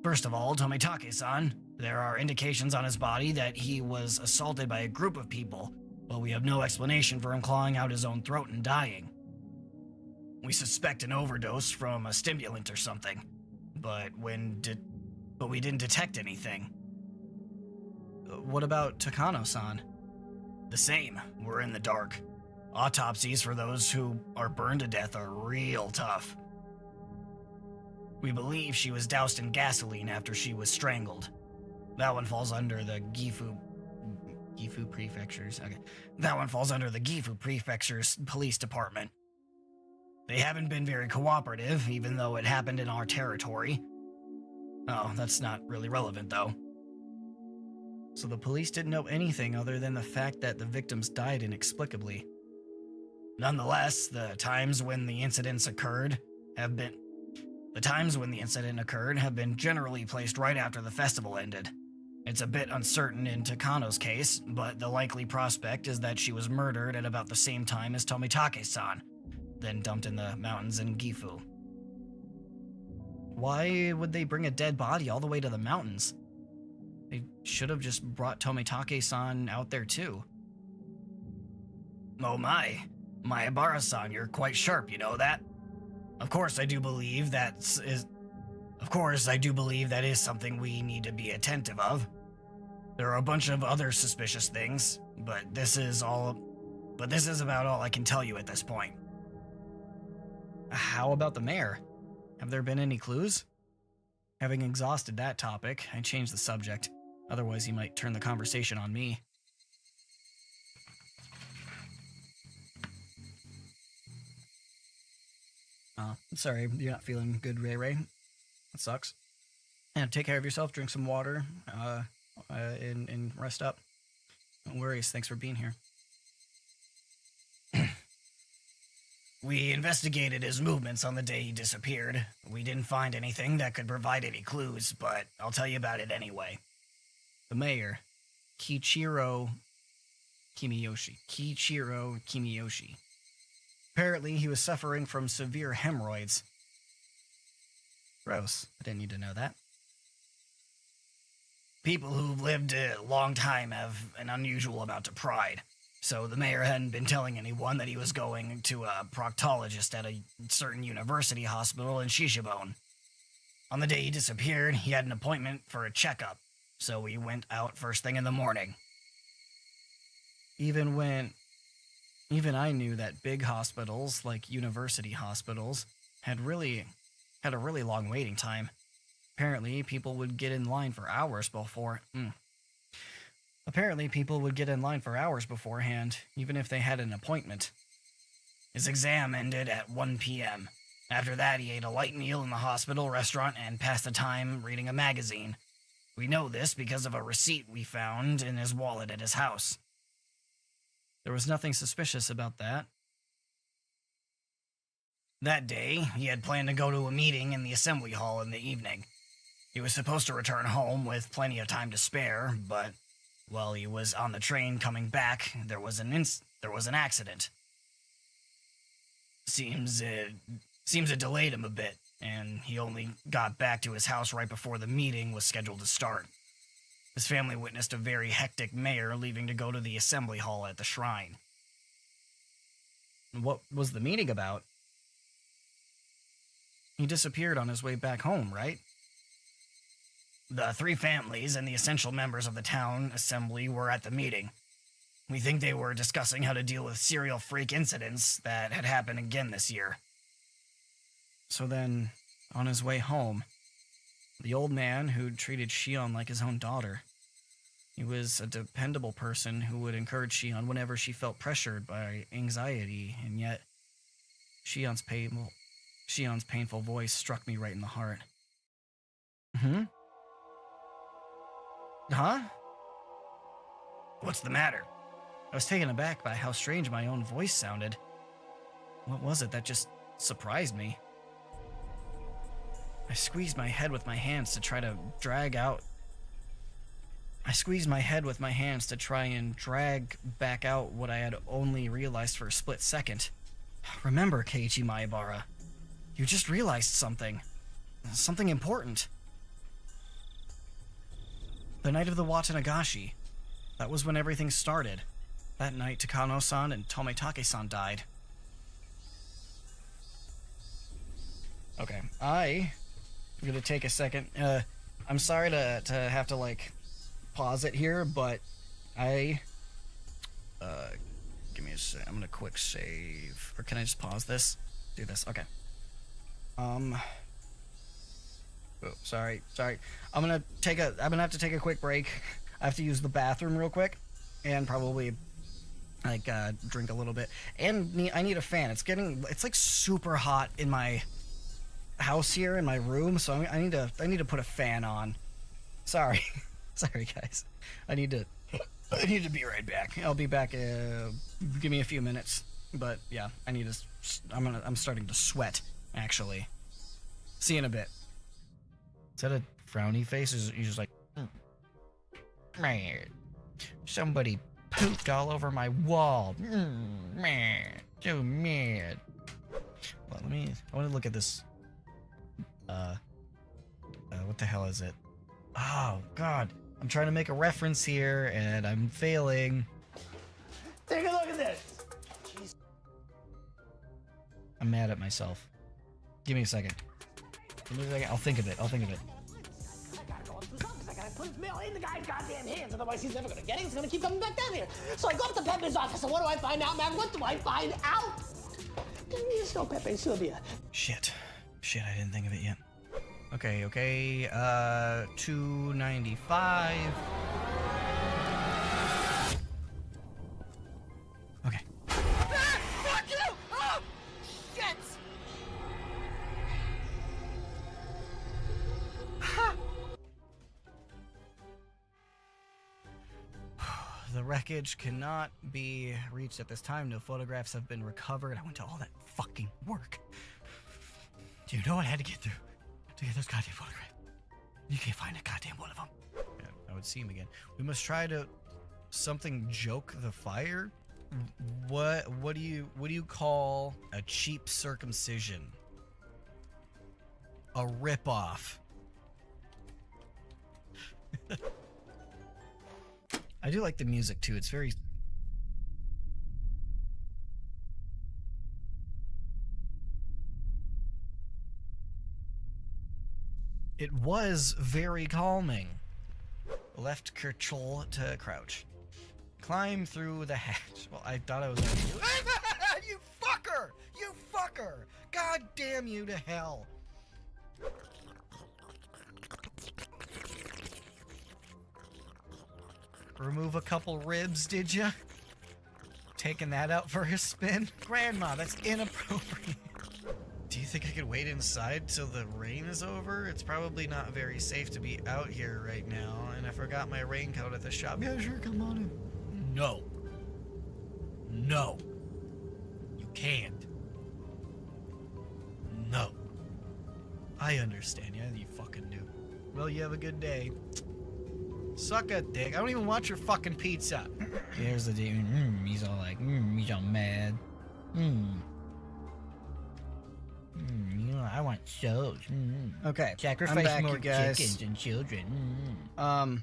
First of all, Tomitake-san, there are indications on his body that he was assaulted by a group of people, but we have no explanation for him clawing out his own throat and dying. We suspect an overdose from a stimulant or something, but we didn't detect anything. What about Takano-san? The same. We're in the dark. Autopsies for those who are burned to death are real tough. We believe she was doused in gasoline after she was strangled. That one falls under the Gifu Prefecture's. Okay. That one falls under the Gifu Prefecture's police department. They haven't been very cooperative, even though it happened in our territory. Oh, that's not really relevant, though. So the police didn't know anything other than the fact that the victims died inexplicably. Nonetheless, the times when the incident occurred have been generally placed right after the festival ended. It's a bit uncertain in Takano's case, but the likely prospect is that she was murdered at about the same time as Tomitake-san, then dumped in the mountains in Gifu. Why would they bring a dead body all the way to the mountains? They should have just brought Tomitake-san out there too. Oh my, Maebara-san, you're quite sharp, you know that? Of course I do believe that is something we need to be attentive of. There are a bunch of other suspicious things, but this is about all I can tell you at this point. How about the mayor? Have there been any clues? Having exhausted that topic, I changed the subject. Otherwise, he might turn the conversation on me. Sorry, you're not feeling good, Ray. That sucks. And take care of yourself, drink some water, and rest up. No worries, thanks for being here. We investigated his movements on the day he disappeared. We didn't find anything that could provide any clues, but I'll tell you about it anyway. The mayor, Kiichiro Kimiyoshi. Apparently, he was suffering from severe hemorrhoids. Gross. I didn't need to know that. People who've lived a long time have an unusual amount of pride. So the mayor hadn't been telling anyone that he was going to a proctologist at a certain university hospital in Shishibone. On the day he disappeared, he had an appointment for a checkup, so we went out first thing in the morning. Even I knew that big hospitals, like university hospitals, had a really long waiting time. Apparently, people would get in line for hours beforehand, even if they had an appointment. His exam ended at 1 p.m. After that, he ate a light meal in the hospital restaurant and passed the time reading a magazine. We know this because of a receipt we found in his wallet at his house. There was nothing suspicious about that. That day, he had planned to go to a meeting in the assembly hall in the evening. He was supposed to return home with plenty of time to spare, but while he was on the train coming back, there was an accident. Seems it delayed him a bit, and he only got back to his house right before the meeting was scheduled to start. His family witnessed a very hectic mayor leaving to go to the assembly hall at the shrine. What was the meeting about? He disappeared on his way back home, right? The 3 families and the essential members of the town assembly were at the meeting. We think they were discussing how to deal with serial freak incidents that had happened again this year. So then, on his way home, the old man who treated Shion like his own daughter. He was a dependable person who would encourage Shion whenever she felt pressured by anxiety, and yet Shion's painful voice struck me right in the heart. Huh? What's the matter? I was taken aback by how strange my own voice sounded. What was it that just surprised me? I squeezed my head with my hands to try and drag back out what I had only realized for a split second. Remember, Keiichi Maebara, you just realized something. Something important. The night of the Watanagashi. That was when everything started. That night, Takano-san and Tomitake-san died. Okay, I'm gonna take a second. I'm sorry to have to, pause it here, but give me a sec. I'm gonna quick save. Or can I just pause this? Do this, okay. Oh, sorry. I'm gonna have to take a quick break. I have to use the bathroom real quick, and probably drink a little bit. And I need a fan. It's super hot in my house here in my room, so I need to put a fan on. Sorry, guys. I need to be right back. I'll be back. Give me a few minutes. But yeah, I need to. I'm starting to sweat. Actually, see you in a bit. Is that a frowny face? Or is you just like, man? Somebody pooped all over my wall. Man, so mad. Well, I want to look at this. What the hell is it? Oh God, I'm trying to make a reference here and I'm failing. Take a look at this. I'm mad at myself. Give me a second. I'll think of it. I gotta go up to his office. I gotta put his mail in the guy's goddamn hands. Otherwise, he's never gonna get it. He's gonna keep coming back down here. So I go up to Pepe's office. And what do I find out, man? What do I find out? There's no Pepe Sylvia. Shit, I didn't think of it yet. Okay, 295. Okay. Ah, fuck you! Oh, shit! The wreckage cannot be reached at this time. No photographs have been recovered. I went to all that fucking work. Do you know what I had to get through to get those goddamn photographs? You can't find a goddamn one of them. Yeah, I would see him again. We must try to joke the fire. What do you call a cheap circumcision? A ripoff. I do like the music too. It's very. It was very calming. Left control to crouch. Climb through the hatch. Well, I thought I was gonna do. You fucker! You fucker! God damn you to hell! Remove a couple ribs, did ya? Taking that out for a spin? Grandma, that's inappropriate. Do you think I could wait inside till the rain is over? It's probably not very safe to be out here right now, and I forgot my raincoat at the shop. Yeah, sure, come on in. No. No. You can't. No. I understand, yeah, you fucking do. Well, you have a good day. Suck a dick. I don't even want your fucking pizza. Here's the demon. He's all like, he's all mad. You know, I want shows. Okay. Sacrifice back, more you guys. chickens and children. Freddy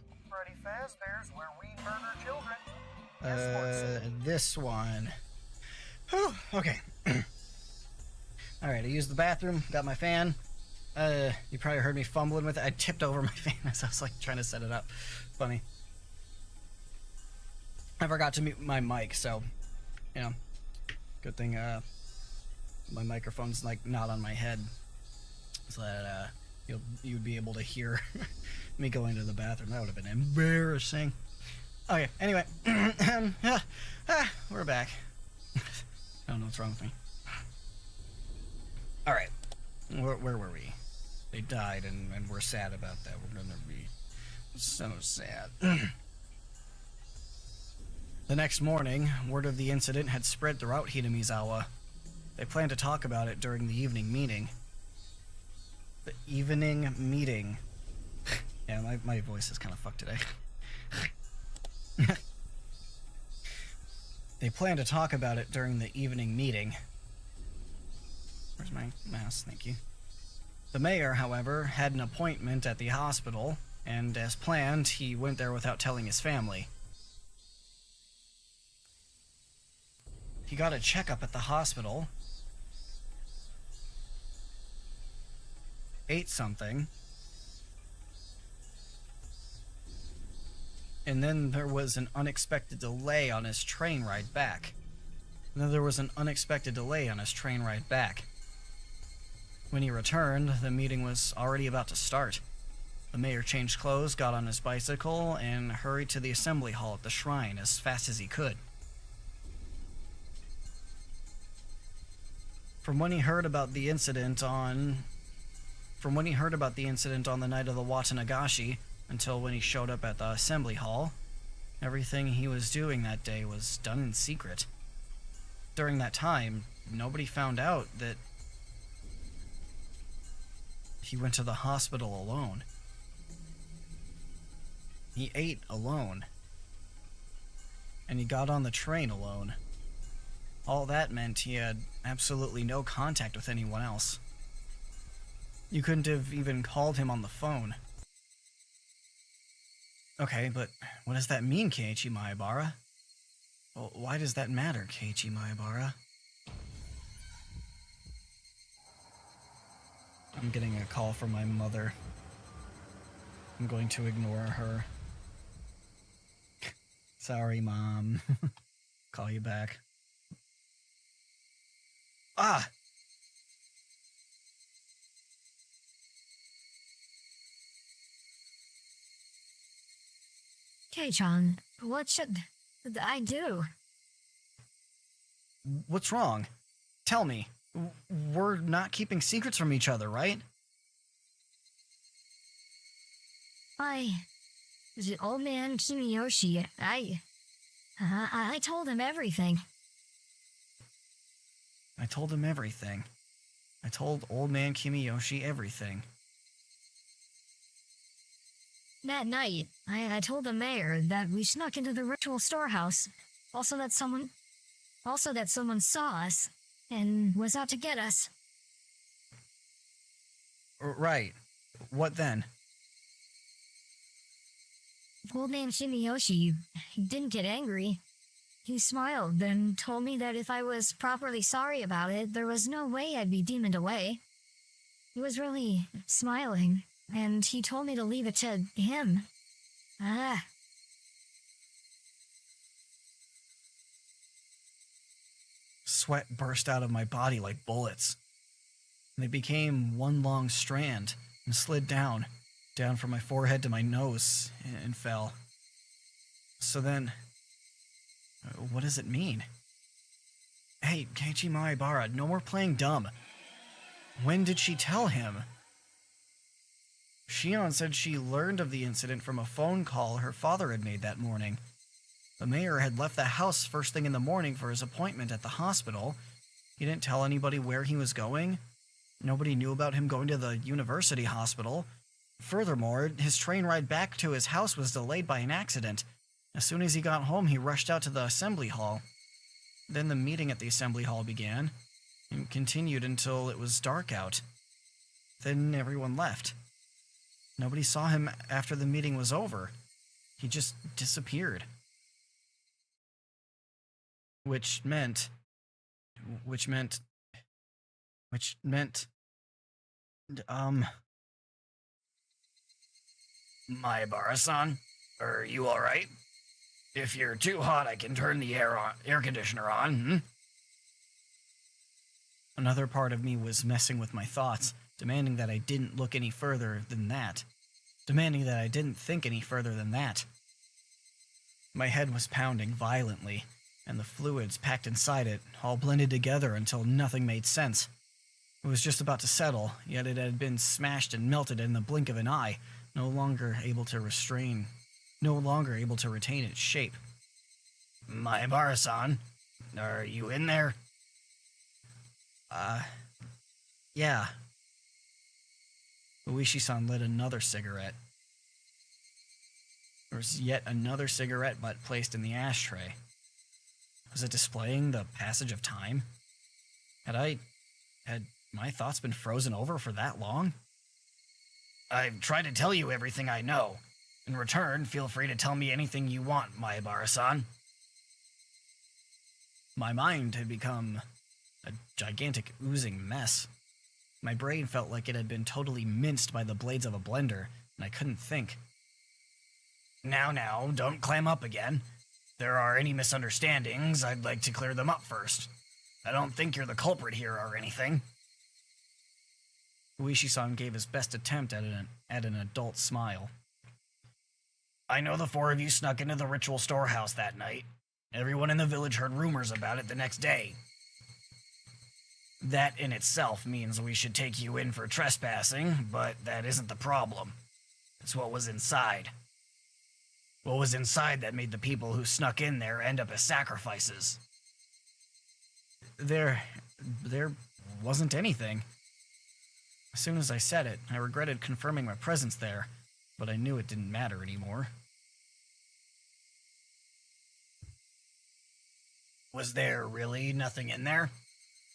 Fazbear's Where We Murder Children. This one. Whew, okay. Alright, I used the bathroom, got my fan. You probably heard me fumbling with it. I tipped over my fan as I was like trying to set it up. Funny. I forgot to mute my mic, so, you know, good thing, my microphone's like not on my head, so that, you'd be able to hear me going to the bathroom. That would have been embarrassing. Okay, anyway, we're back. I don't know what's wrong with me. Alright, where were we? They died, and we're sad about that. We're gonna be so sad. The next morning, word of the incident had spread throughout Hinamizawa. They planned to talk about it during the evening meeting. The evening meeting. Yeah, my voice is kind of fucked today. They planned to talk about it during the evening meeting. Where's my mouse? Thank you. The mayor, however, had an appointment at the hospital, and as planned, he went there without telling his family. He got a checkup at the hospital, ate something, and then there was an unexpected delay on his train ride back. When he returned, the meeting was already about to start. The mayor changed clothes, got on his bicycle, and hurried to the assembly hall at the shrine as fast as he could. From when he heard about the incident on the night of the Watanagashi until when he showed up at the assembly hall, everything he was doing that day was done in secret. during that time, nobody found out that he went to the hospital alone. He ate alone. And he got on the train alone. All that meant he had absolutely no contact with anyone else. You couldn't have even called him on the phone. Okay, but what does that mean, Keiichi Maebara? Well, why does that matter, Keiichi Maebara? I'm getting a call from my mother. I'm going to ignore her. Sorry, Mom. Call you back. Ah! Kei-chan, what should I do? What's wrong? Tell me. We're not keeping secrets from each other, right? The old man Kimiyoshi, I told him everything. I told him everything. I told old man Kimiyoshi everything. That night, I told the mayor that we snuck into the ritual storehouse. Also that someone saw us and was out to get us. Right. What then? Old man Shimiyoshi, he didn't get angry. He smiled and told me that if I was properly sorry about it, there was no way I'd be demoned away. He was really smiling, and he told me to leave it to him. Sweat burst out of my body like bullets. They became one long strand and slid down from my forehead to my nose, and fell. So then, what does it mean? Hey, Keiichi Maebara, no more playing dumb. When did she tell him? Shion said she learned of the incident from a phone call her father had made that morning. The mayor had left the house first thing in the morning for his appointment at the hospital. He didn't tell anybody where he was going. Nobody knew about him going to the university hospital. Furthermore, his train ride back to his house was delayed by an accident. As soon as he got home, he rushed out to the assembly hall. Then the meeting at the assembly hall began, and continued until it was dark out. Then everyone left. Nobody saw him after the meeting was over. He just disappeared. Which meant, Maebara-san, are you alright? If you're too hot, I can turn the air conditioner on, Another part of me was messing with my thoughts, demanding that I didn't look any further than that. Demanding that I didn't think any further than that. My head was pounding violently, and the fluids packed inside it all blended together until nothing made sense. It was just about to settle, yet it had been smashed and melted in the blink of an eye, no longer able to retain its shape. Maebara-san, are you in there? Yeah. Uishi-san lit another cigarette. There was yet another cigarette butt placed in the ashtray. Was it displaying the passage of time? Had my thoughts been frozen over for that long? I've tried to tell you everything I know. In return, feel free to tell me anything you want, Maebara-san. My mind had become a gigantic oozing mess. My brain felt like it had been totally minced by the blades of a blender, and I couldn't think. Now, don't clam up again. If there are any misunderstandings, I'd like to clear them up first. I don't think you're the culprit here or anything. Uishi-san gave his best attempt at an adult smile. I know the four of you snuck into the ritual storehouse that night. Everyone in the village heard rumors about it the next day. That in itself means we should take you in for trespassing, but that isn't the problem. It's what was inside. What was inside that made the people who snuck in there end up as sacrifices. There wasn't anything. As soon as I said it, I regretted confirming my presence there, but I knew it didn't matter anymore. Was there really nothing in there?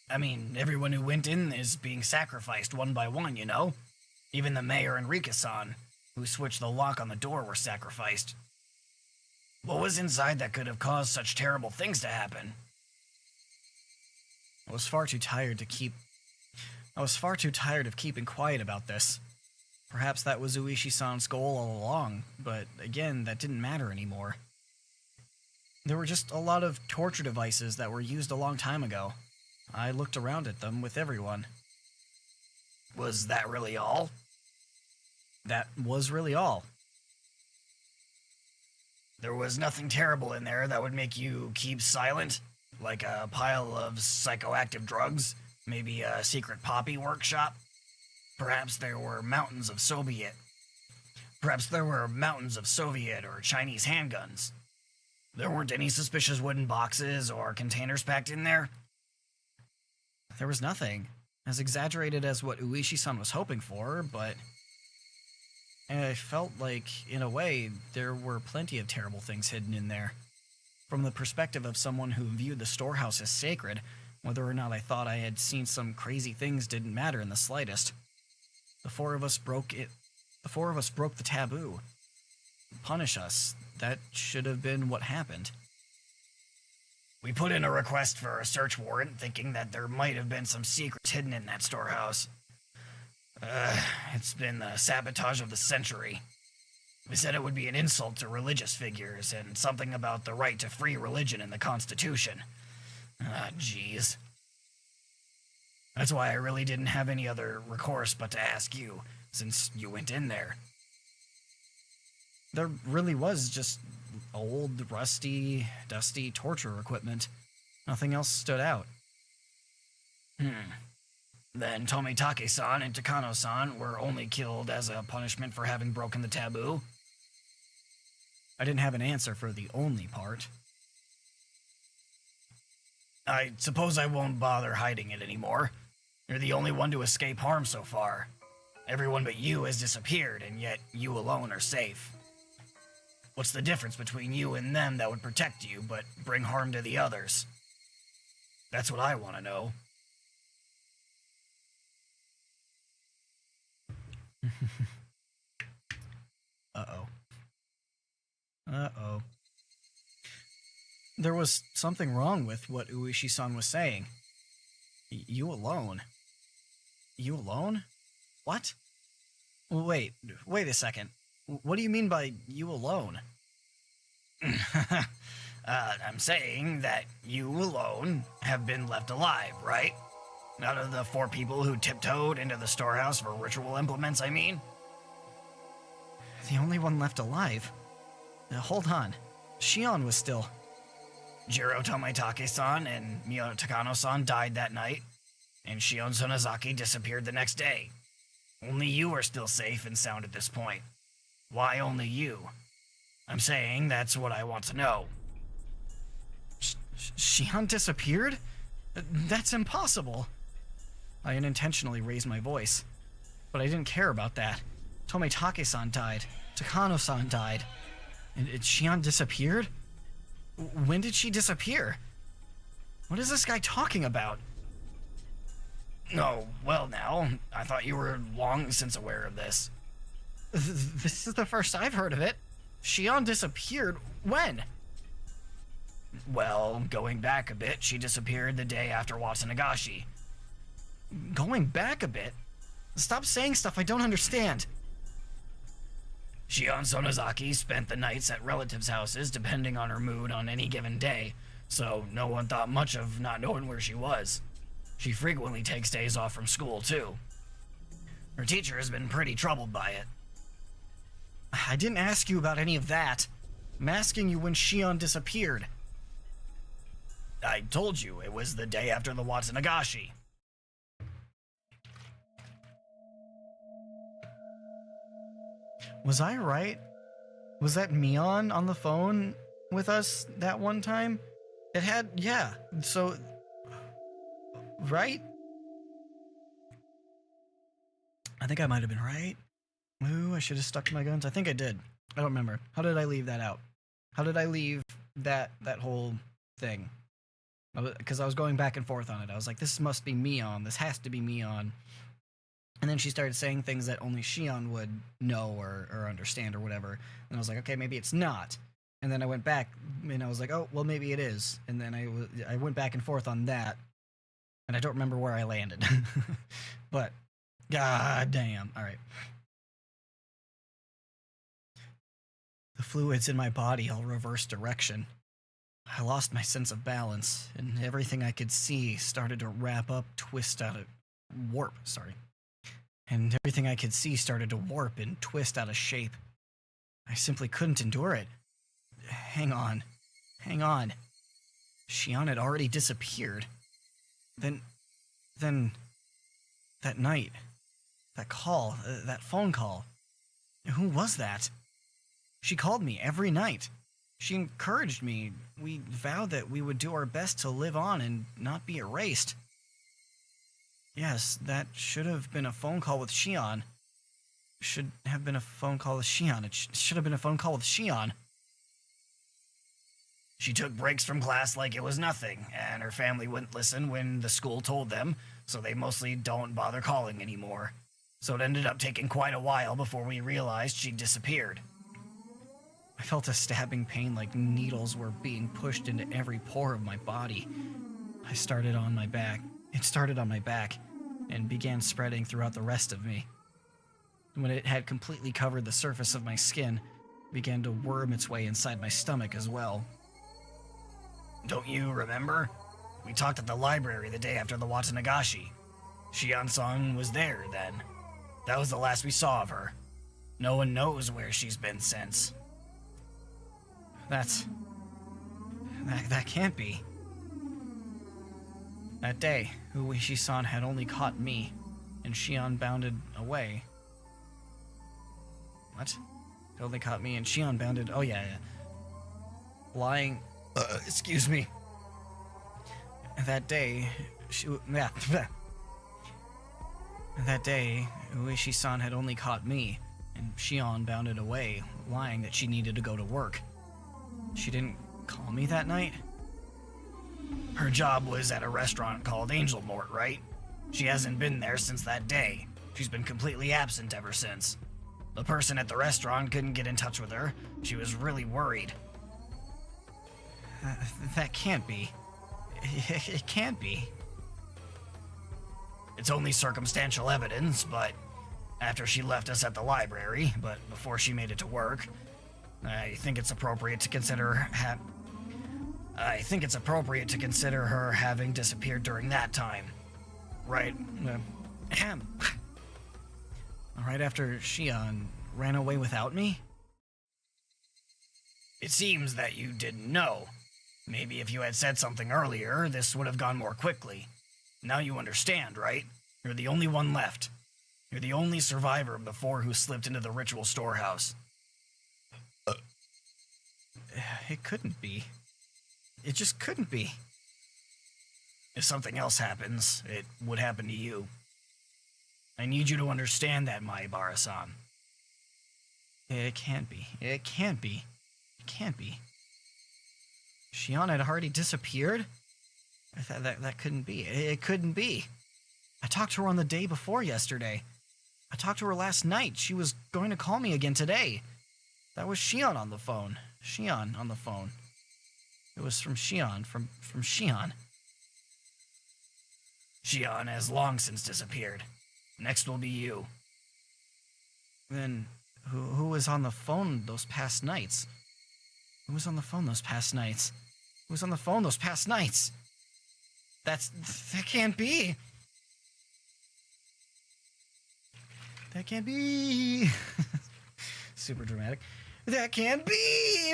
I mean, everyone who went in is being sacrificed one by one, you know? Even the mayor and Rika-san, who switched the lock on the door, were sacrificed. What was inside that could have caused such terrible things to happen? I was far too tired of keeping quiet about this. Perhaps that was Uishi-san's goal all along, but again, that didn't matter anymore. There were just a lot of torture devices that were used a long time ago. I looked around at them with everyone. Was that really all? That was really all. There was nothing terrible in there that would make you keep silent? Like a pile of psychoactive drugs? Maybe a secret poppy workshop? Perhaps there were mountains of Soviet or Chinese handguns. There weren't any suspicious wooden boxes or containers packed in there? There was nothing. As exaggerated as what Uishi-san was hoping for, but I felt like, in a way, there were plenty of terrible things hidden in there. From the perspective of someone who viewed the storehouse as sacred, whether or not I thought I had seen some crazy things didn't matter in the slightest. The four of us broke the taboo. Punish us. That should have been what happened. We put in a request for a search warrant, thinking that there might have been some secrets hidden in that storehouse. It's been the sabotage of the century. We said it would be an insult to religious figures, and something about the right to free religion in the Constitution. Jeez. That's why I really didn't have any other recourse but to ask you, since you went in there. There really was just old, rusty, dusty torture equipment. Nothing else stood out. Then Tomitake-san and Takano-san were only killed as a punishment for having broken the taboo? I didn't have an answer for the only part. I suppose I won't bother hiding it anymore. You're the only one to escape harm so far. Everyone but you has disappeared, and yet you alone are safe. What's the difference between you and them that would protect you, but bring harm to the others? That's what I want to know. Uh-oh. Uh-oh. There was something wrong with what Uishi-san was saying. You alone? You alone? What? Wait a second. What do you mean by you alone? I'm saying that you alone have been left alive, right? Out of the 4 people who tiptoed into the storehouse for ritual implements, I mean? The only one left alive? Hold on. Shion was still... Jiro Tomitake-san and Miyo Takano-san died that night, and Shion Sonozaki disappeared the next day. Only you are still safe and sound at this point. Why only you? I'm saying that's what I want to know. Shion disappeared? That's impossible. I unintentionally raised my voice, but I didn't care about that. Tomitake-san died. Takano-san died. And Shion disappeared? When did she disappear? What is this guy talking about? No, well now, I thought you were long since aware of this. This is the first I've heard of it. Shion disappeared. When? Well, going back a bit, she disappeared the day after Watsunagashi. Going back a bit? Stop saying stuff I don't understand. Shion Sonozaki spent the nights at relatives' houses depending on her mood on any given day, so no one thought much of not knowing where she was. She frequently takes days off from school, too. Her teacher has been pretty troubled by it. I didn't ask you about any of that. I'm asking you when Shion disappeared. I told you, it was the day after the Watsunagashi. Was I right? Was that Mion on the phone with us that one time? It had, yeah, so right? I think I might have been right. Ooh, I should have stuck to my guns. I think I did. I don't remember. How did I leave that out? How did I leave that whole thing? Because I was going back and forth on it. I was like, this must be Mion. This has to be Mion. And then she started saying things that only Shion would know or understand or whatever. And I was like, okay, maybe it's not. And then I went back and I was like, oh, well, maybe it is. And then I went back and forth on that. And I don't remember where I landed. But, god damn. All right. The fluids in my body all reversed direction. I lost my sense of balance, and everything I could see started to wrap up, warp, and everything I could see started to warp and twist out of shape. I simply couldn't endure it. Hang on. Shion had already disappeared. Then, that night, that call, that phone call, who was that? She called me every night. She encouraged me. We vowed that we would do our best to live on and not be erased. Yes, that should have been a phone call with Shion. Should have been a phone call with Shion. It should have been a phone call with Shion. She took breaks from class like it was nothing, and her family wouldn't listen when the school told them, so they mostly don't bother calling anymore. So it ended up taking quite a while before we realized she'd disappeared. I felt a stabbing pain like needles were being pushed into every pore of my body. It started on my back, and began spreading throughout the rest of me. When it had completely covered the surface of my skin, it began to worm its way inside my stomach as well. Don't you remember? We talked at the library the day after the Watanagashi. Shion-san was there then. That was the last we saw of her. No one knows where she's been since. That can't be. That day, Ueshi-san had only caught me, and Shion bounded away. What? He only caught me and Shion bounded... Oh, yeah. Lying... excuse me. That day, That day, Ueshi-san had only caught me, and Shion bounded away, lying that she needed to go to work. She didn't call me that night? Her job was at a restaurant called Angel Mort, right? She hasn't been there since that day. She's been completely absent ever since. The person at the restaurant couldn't get in touch with her. She was really worried. That can't be. It can't be. It's only circumstantial evidence, but after she left us at the library, but before she made it to work, I think it's appropriate to consider her having disappeared during that time. Right, right after Shion ran away without me? It seems that you didn't know. Maybe if you had said something earlier, this would have gone more quickly. Now you understand, right? You're the only one left. You're the only survivor of the four who slipped into the ritual storehouse. It couldn't be. It just couldn't be. If something else happens, it would happen to you. I need you to understand that, Maibara-san. It can't be. It can't be. It can't be. Shion had already disappeared? That couldn't be. It couldn't be. I talked to her on the day before yesterday. I talked to her last night. She was going to call me again today. That was Shion on the phone. Shion on the phone. It was from Shion. From Shion. Shion has long since disappeared. Next will be you. Then, who was on the phone those past nights? Who was on the phone those past nights? Who was on the phone those past nights? That can't be. That can't be. Super dramatic. That can't be.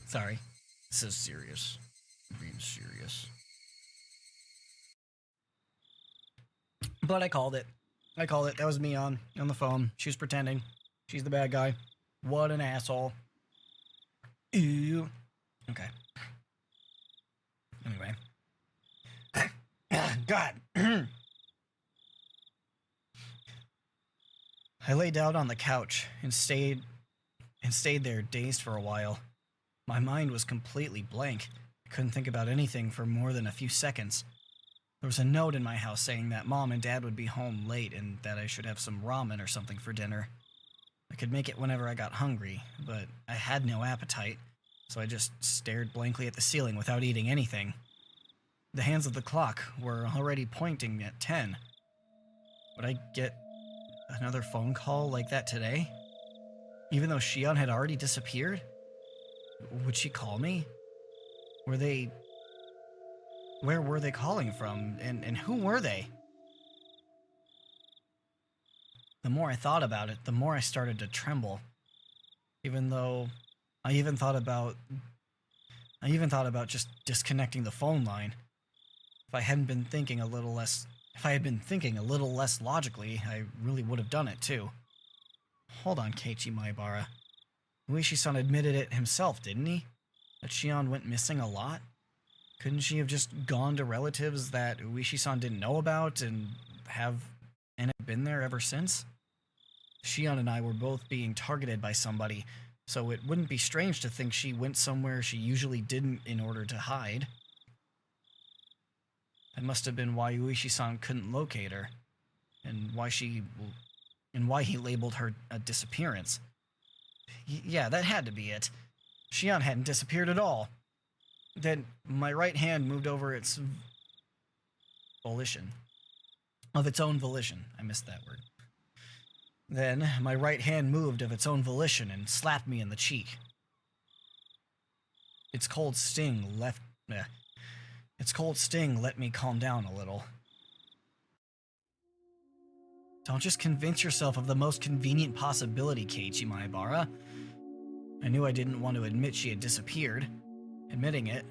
Sorry. This is serious. I'm being serious. But I called it. That was me on the phone. She was pretending. She's the bad guy. What an asshole. Ew. Okay. Anyway. God. I lay down on the couch and stayed there dazed for a while. My mind was completely blank. I couldn't think about anything for more than a few seconds. There was a note in my house saying that Mom and Dad would be home late and that I should have some ramen or something for dinner. I could make it whenever I got hungry, but I had no appetite, so I just stared blankly at the ceiling without eating anything. The hands of the clock were already pointing at 10. Would I get another phone call like that today? Even though Shion had already disappeared? Would she call me? Where were they calling from, and who were they? The more I thought about it, the more I started to tremble. Even though I even thought about just disconnecting the phone line. If I had been thinking a little less logically, I really would have done it too. Hold on, Keiichi Maebara. Ueshi-san admitted it himself, didn't he? That Shion went missing a lot? Couldn't she have just gone to relatives that Ueshi-san didn't know about and have been there ever since? Shion and I were both being targeted by somebody, so it wouldn't be strange to think she went somewhere she usually didn't in order to hide. That must have been why Ueshi-san couldn't locate her, and why he labeled her a disappearance. Yeah, that had to be it. Shion hadn't disappeared at all. Then my right hand moved over its volition. Of its own volition. I missed that word. Then my right hand moved of its own volition and slapped me in the cheek. Its cold sting let me calm down a little. Don't just convince yourself of the most convenient possibility, Keiichi Maebara. I knew I didn't want to admit she had disappeared. Admitting it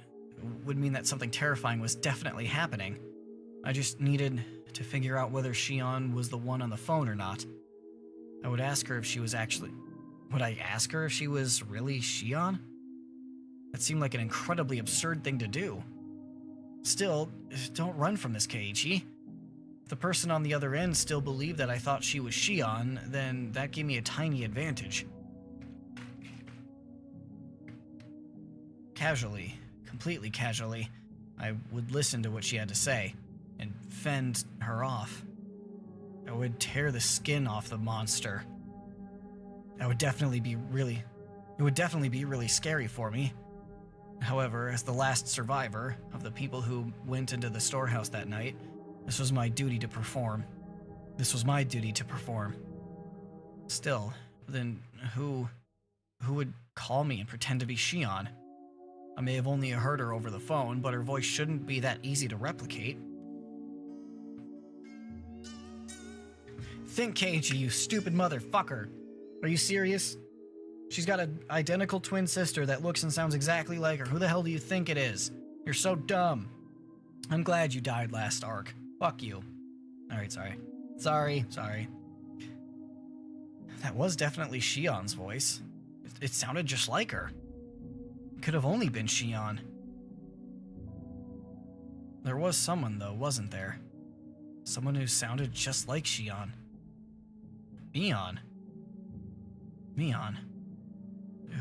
would mean that something terrifying was definitely happening. I just needed to figure out whether Shion was the one on the phone or not. Would I ask her if she was really Shion? That seemed like an incredibly absurd thing to do. Still, don't run from this, Keiichi. If the person on the other end still believed that I thought she was Shion, then that gave me a tiny advantage. Casually, completely casually, I would listen to what she had to say and fend her off. I would tear the skin off the monster. It would definitely be really scary for me. However, as the last survivor of the people who went into the storehouse that night, this was my duty to perform. Still, then who would call me and pretend to be Shion? I may have only heard her over the phone, but her voice shouldn't be that easy to replicate. Think, Keiichi, you stupid motherfucker. Are you serious? She's got an identical twin sister that looks and sounds exactly like her. Who the hell do you think it is? You're so dumb. I'm glad you died last arc. Fuck you. Alright, sorry. Sorry. That was definitely Shion's voice. It sounded just like her. It could have only been Shion. There was someone, though, wasn't there? Someone who sounded just like Shion. Mion.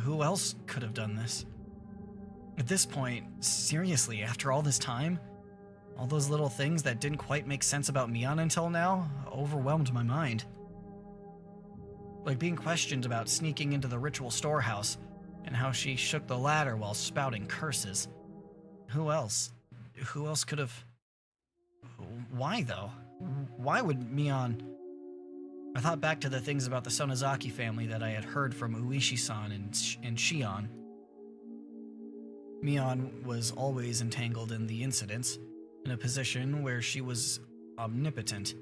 Who else could have done this? At this point, seriously, after all this time, all those little things that didn't quite make sense about Mion until now overwhelmed my mind. Like being questioned about sneaking into the ritual storehouse and how she shook the ladder while spouting curses. Who else? Who else could have... Why, though? Why would Mion... I thought back to the things about the Sonozaki family that I had heard from Ueshi-san and Shion. Mion was always entangled in the incidents, in a position where she was omnipotent.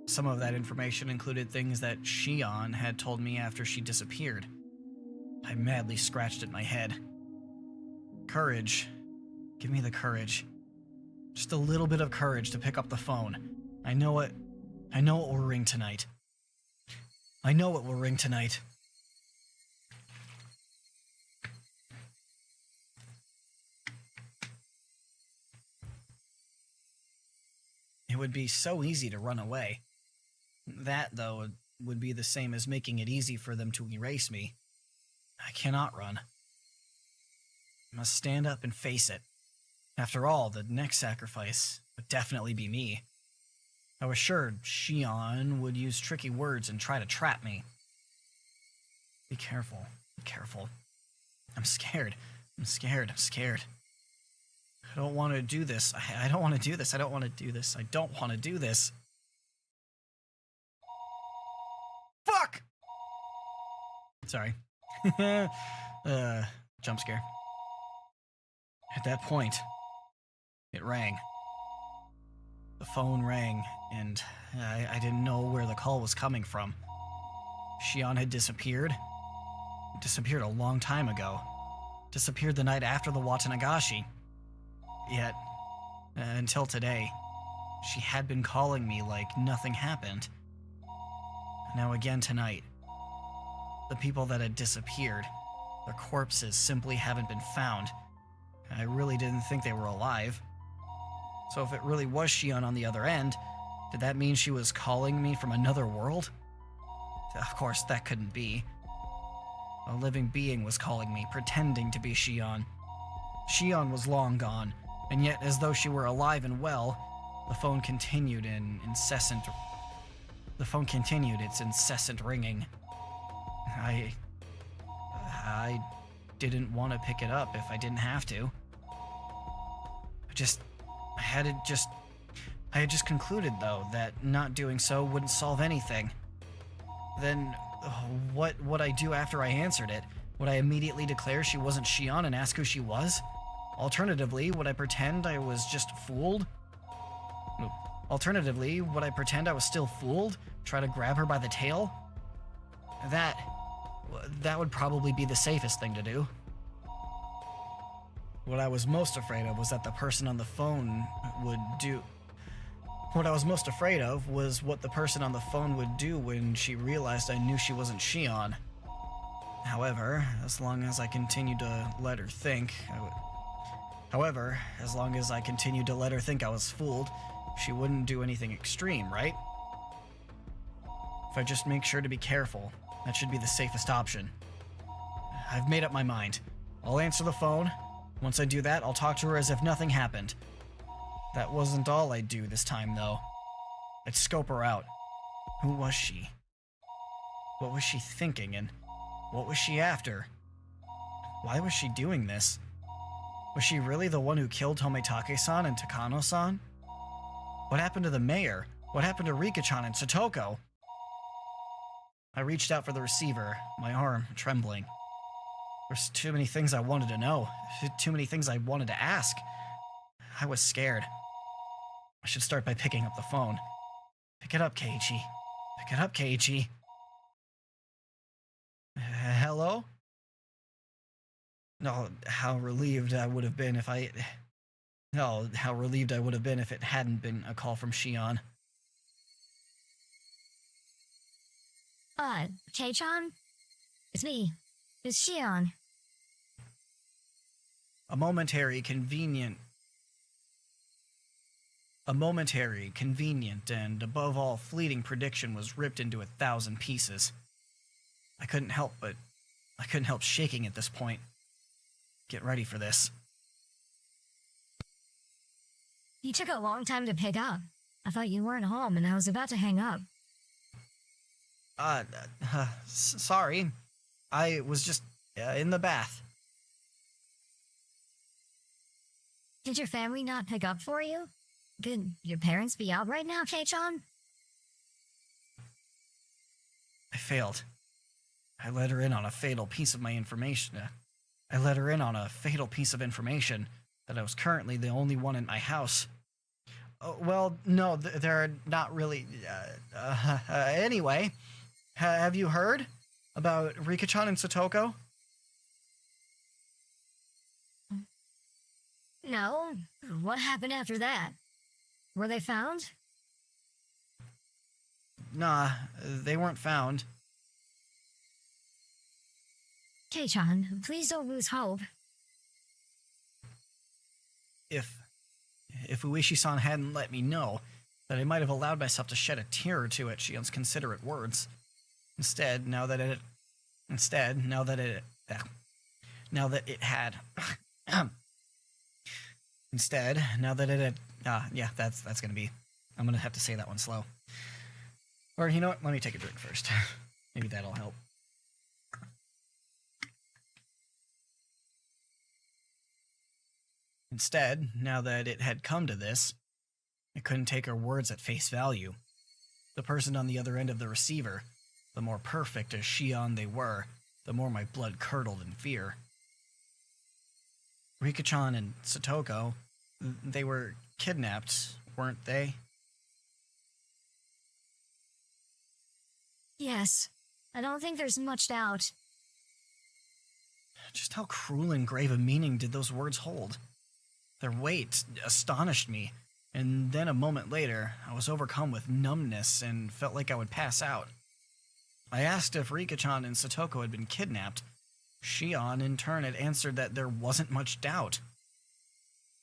Some of that information included things that Shion had told me after she disappeared. I madly scratched at my head. Courage. Give me the courage. Just a little bit of courage to pick up the phone. I know it will ring tonight. It would be so easy to run away. That, though, would be the same as making it easy for them to erase me. I cannot run. I must stand up and face it. After all, the next sacrifice would definitely be me. I was sure Shion would use tricky words and try to trap me. Be careful. Be careful. I'm scared. I'm scared. I'm scared. I don't want to do this. I don't want to do this. I don't want to do this. I don't want to do this. Fuck! Sorry. Jump scare. At that point, it rang. The phone rang, and I didn't know where the call was coming from. Shion had disappeared. Disappeared a long time ago. Disappeared the night after the Watanagashi. Yet, until today, she had been calling me like nothing happened. Now again tonight, the people that had disappeared, their corpses simply haven't been found. I really didn't think they were alive. So if it really was Shion on the other end, did that mean she was calling me from another world? Of course, that couldn't be. A living being was calling me, pretending to be Shion. Shion was long gone, and yet as though she were alive and well, the phone continued its incessant ringing. I didn't want to pick it up if I didn't have to. I had just concluded, though, that not doing so wouldn't solve anything. Then, what would I do after I answered it? Would I immediately declare she wasn't Shion and ask who she was? Alternatively, would I pretend I was just fooled? Alternatively, would I pretend I was still fooled? Try to grab her by the tail? That would probably be the safest thing to do. What I was most afraid of was that the person on the phone would do... What I was most afraid of was what the person on the phone would do when she realized I knew she wasn't Shion. However, as long as I continued to let her think I was fooled, she wouldn't do anything extreme, right? If I just make sure to be careful, that should be the safest option. I've made up my mind. I'll answer the phone. Once I do that, I'll talk to her as if nothing happened. That wasn't all I'd do this time, though. I'd scope her out. Who was she? What was she thinking, and what was she after? Why was she doing this? Was she really the one who killed Tometake-san and Takano-san? What happened to the mayor? What happened to Rika-chan and Satoko? I reached out for the receiver, my arm trembling. There's too many things I wanted to know. Too many things I wanted to ask. I was scared. I should start by picking up the phone. Pick it up, Keiichi. Pick it up, Keiichi. Hello? No, how relieved I would have been if it hadn't been a call from Shion. Kei-chan? It's me. It's Shion. A momentary, convenient, and above all fleeting prediction was ripped into 1,000 pieces. I couldn't help shaking at this point. Get ready for this. You took a long time to pick up. I thought you weren't home and I was about to hang up. Sorry. I was just in the bath. Did your family not pick up for you? Could your parents be out right now, Kei-chan? I failed. I let her in on a fatal piece of information that I was currently the only one in my house. Well, no, they're not really... Anyway, have you heard about Rika-chan and Satoko? No. What happened after that? Were they found? Nah, they weren't found. Kei-chan, please don't lose hope. If Ueshi-san hadn't let me know, that I might have allowed myself to shed a tear or two at Shion's considerate words. Instead, now that it had, yeah, that's gonna be, I'm gonna have to say that one slow. Or, you know what, let me take a drink first. Maybe that'll help. Instead, now that it had come to this, I couldn't take her words at face value. The person on the other end of the receiver, the more perfect as Shion they were, the more my blood curdled in fear. Rika-chan and Satoko, they were kidnapped, weren't they? Yes. I don't think there's much doubt. Just how cruel and grave a meaning did those words hold? Their weight astonished me, and then a moment later, I was overcome with numbness and felt like I would pass out. I asked if Rika-chan and Satoko had been kidnapped. Shion, in turn, had answered that there wasn't much doubt.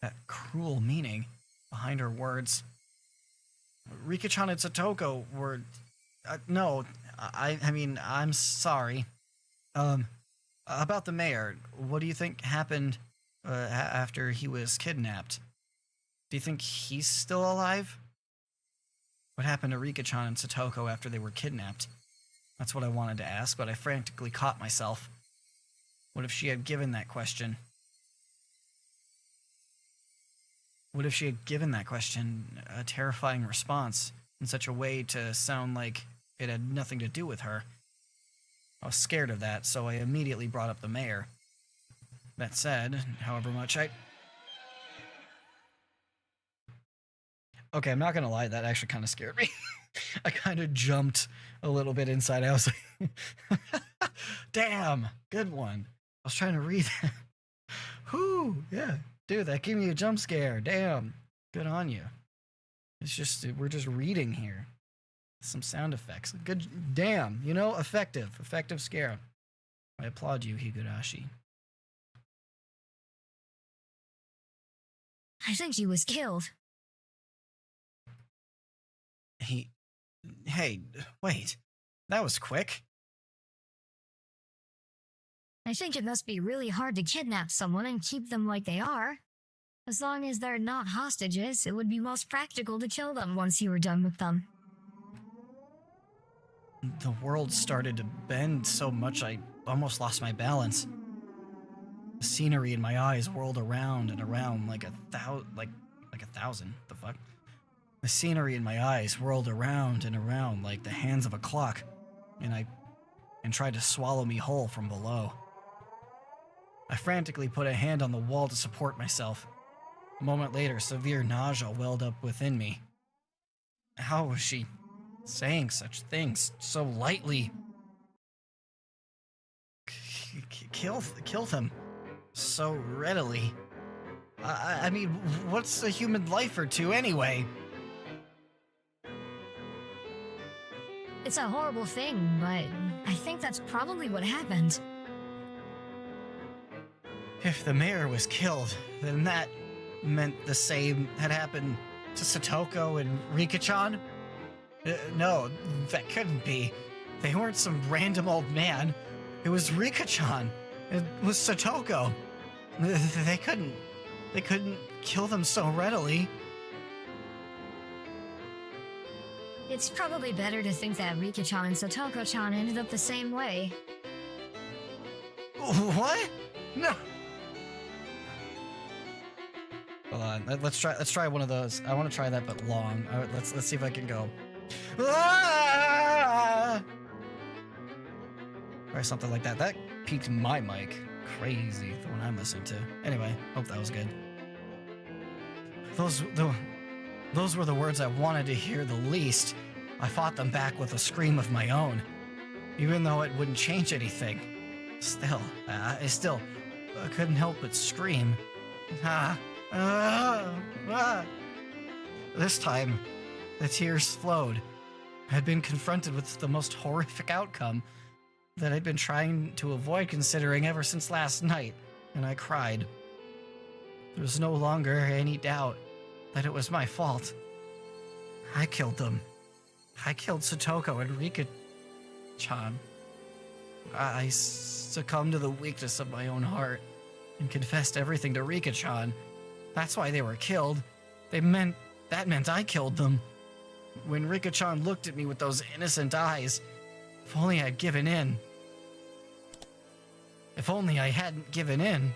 That cruel meaning behind her words. Rika-chan and Satoko were... no, I mean, I'm sorry. About the mayor, what do you think happened after he was kidnapped? Do you think he's still alive? What happened to Rika-chan and Satoko after they were kidnapped? That's what I wanted to ask, but I frantically caught myself. What if she had given that question? What if she had given that question a terrifying response in such a way to sound like it had nothing to do with her? I was scared of that, so I immediately brought up the mayor. That said, however much Okay, I'm not gonna lie, that actually kind of scared me. I kind of jumped a little bit inside. I was like, damn, good one. I was trying to read that. Whew, yeah. Dude, that gave me a jump scare. Damn. Good on you. It's just, we're just reading here. Some sound effects. Good, damn, you know, effective scare. I applaud you, Higurashi. I think he was killed. Hey, wait. That was quick. I think it must be really hard to kidnap someone and keep them like they are. As long as they're not hostages, it would be most practical to kill them once you were done with them. The world started to bend so much I almost lost my balance. The scenery in my eyes whirled around and around like a thousand. The fuck? The scenery in my eyes whirled around and around like the hands of a clock, and tried to swallow me whole from below. I frantically put a hand on the wall to support myself. A moment later, severe nausea welled up within me. How was she saying such things so lightly? Kill him so readily. I mean, what's a human life or two anyway? It's a horrible thing, but I think that's probably what happened. If the mayor was killed, then that meant the same had happened to Satoko and Rika-chan? No, that couldn't be. They weren't some random old man. It was Rika-chan. It was Satoko. They couldn't kill them so readily. It's probably better to think that Rika-chan and Satoko-chan ended up the same way. What? No. Hold on. Let's try one of those. I want to try that, but long. All right, let's see if I can go. Ah! Or something like that. That peaked my mic. Crazy, the one I'm listening to. Anyway, hope that was good. Those were the words I wanted to hear the least. I fought them back with a scream of my own. Even though it wouldn't change anything. Still, I couldn't help but scream. This time, the tears flowed. I had been confronted with the most horrific outcome that I'd been trying to avoid considering ever since last night, and I cried. There was no longer any doubt that it was my fault. I killed them. I killed Satoko and Rika-chan. I succumbed to the weakness of my own heart and confessed everything to Rika-chan. That's why they were killed. That meant I killed them. When Rika-chan looked at me with those innocent eyes, if only I'd given in. If only I hadn't given in.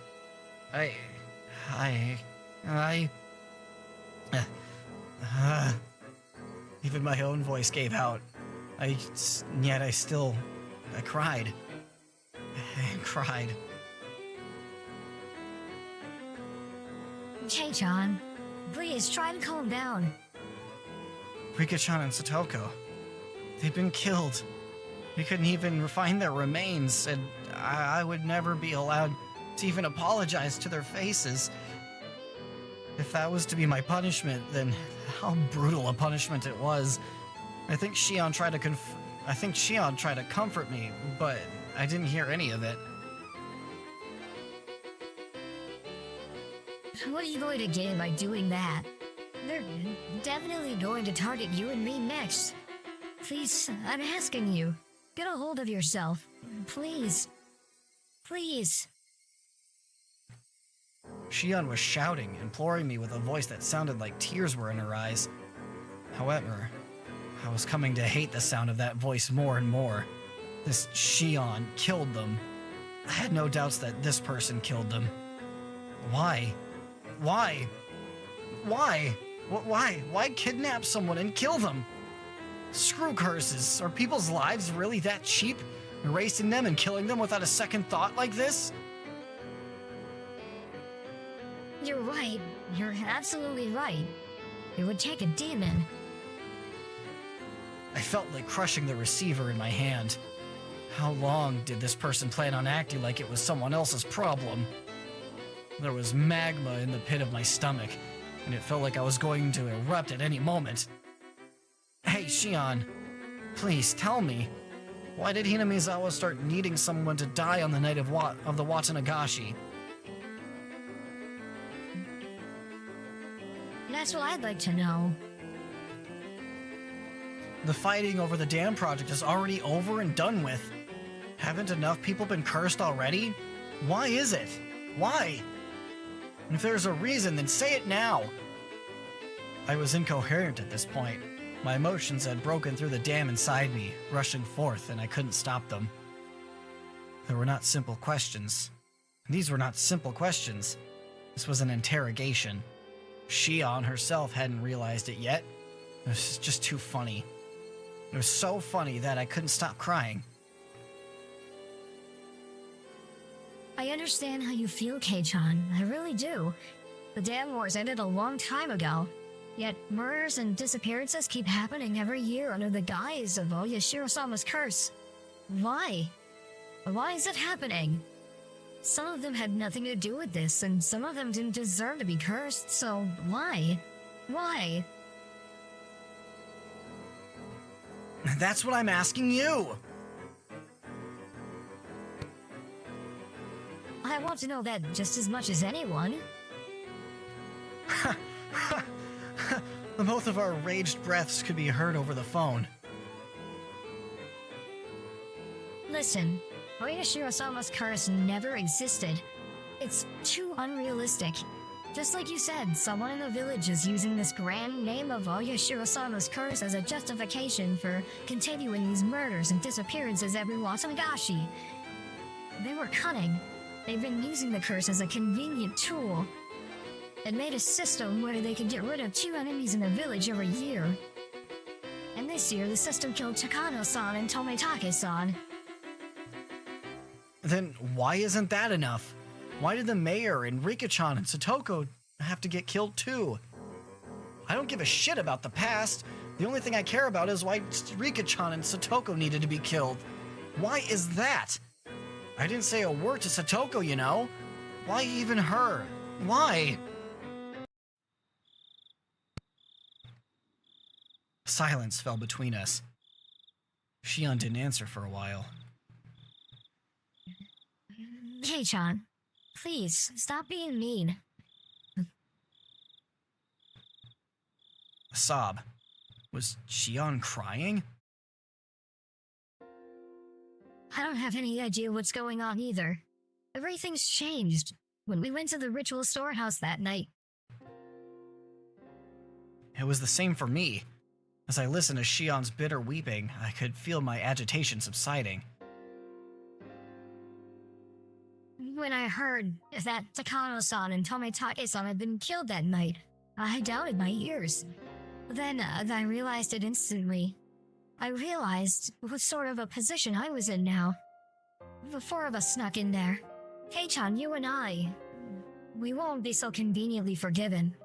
Even my own voice gave out. Yet I cried. And cried. Kei-chan, please try to calm down. Rika-chan and Satoko, they'd been killed. We couldn't even find their remains, and I would never be allowed to even apologize to their faces. If that was to be my punishment, then how brutal a punishment it was. I think Shion tried to comfort me, but I didn't hear any of it. What are you going to gain by doing that? They're definitely going to target you and me next. Please, I'm asking you, get a hold of yourself. Please. Please. Shion was shouting, imploring me with a voice that sounded like tears were in her eyes. However, I was coming to hate the sound of that voice more and more. This Shion killed them. I had no doubts that this person killed them. Why? Why? Why? Why kidnap someone and kill them? Screw curses. Are people's lives really that cheap? Erasing them and killing them without a second thought like this? You're right. You're absolutely right. It would take a demon. I felt like crushing the receiver in my hand. How long did this person plan on acting like it was someone else's problem? There was magma in the pit of my stomach, and it felt like I was going to erupt at any moment. Hey, Shion, please tell me, why did Hinamizawa start needing someone to die on the night of the Watanagashi? That's what I'd like to know. The fighting over the dam project is already over and done with. Haven't enough people been cursed already? Why is it? Why? And if there's a reason, then say it now. I was incoherent at this point. My emotions had broken through the dam inside me, rushing forth, and I couldn't stop them. They were not simple questions. These were not simple questions. This was an interrogation. Shion herself hadn't realized it yet. It was just too funny. It was so funny that I couldn't stop crying. I understand how you feel, Kei-chan. I really do. The dam wars ended a long time ago. Yet murders and disappearances keep happening every year under the guise of Oyashiro-sama's curse. Why? Why is it happening? Some of them had nothing to do with this, and some of them didn't deserve to be cursed, so why? Why? That's what I'm asking you! I want to know that just as much as anyone. Both of our raged breaths could be heard over the phone. Listen, Oyashiro-sama's curse never existed. It's too unrealistic. Just like you said, someone in the village is using this grand name of Oyashiro-sama's curse as a justification for continuing these murders and disappearances every Watanagashi. They were cunning. They've been using the curse as a convenient tool. It made a system where they could get rid of 2 enemies in the village every year. And this year, the system killed Takano-san and Tomitake-san. Then why isn't that enough? Why did the mayor and Rika-chan and Satoko have to get killed too? I don't give a shit about the past. The only thing I care about is why Rika-chan and Satoko needed to be killed. Why is that? I didn't say a word to Satoko, you know? Why even her? Why? Silence fell between us. Shion didn't answer for a while. Kei-chan, please, stop being mean. A sob. Was Shion crying? I don't have any idea what's going on either. Everything's changed when we went to the ritual storehouse that night. It was the same for me. As I listened to Shion's bitter weeping, I could feel my agitation subsiding. When I heard that Takano-san and Tomitake-san had been killed that night, I doubted my ears. Then I realized it instantly. I realized what sort of a position I was in now. The four of us snuck in there. Kei-chan, you and I. We won't be so conveniently forgiven.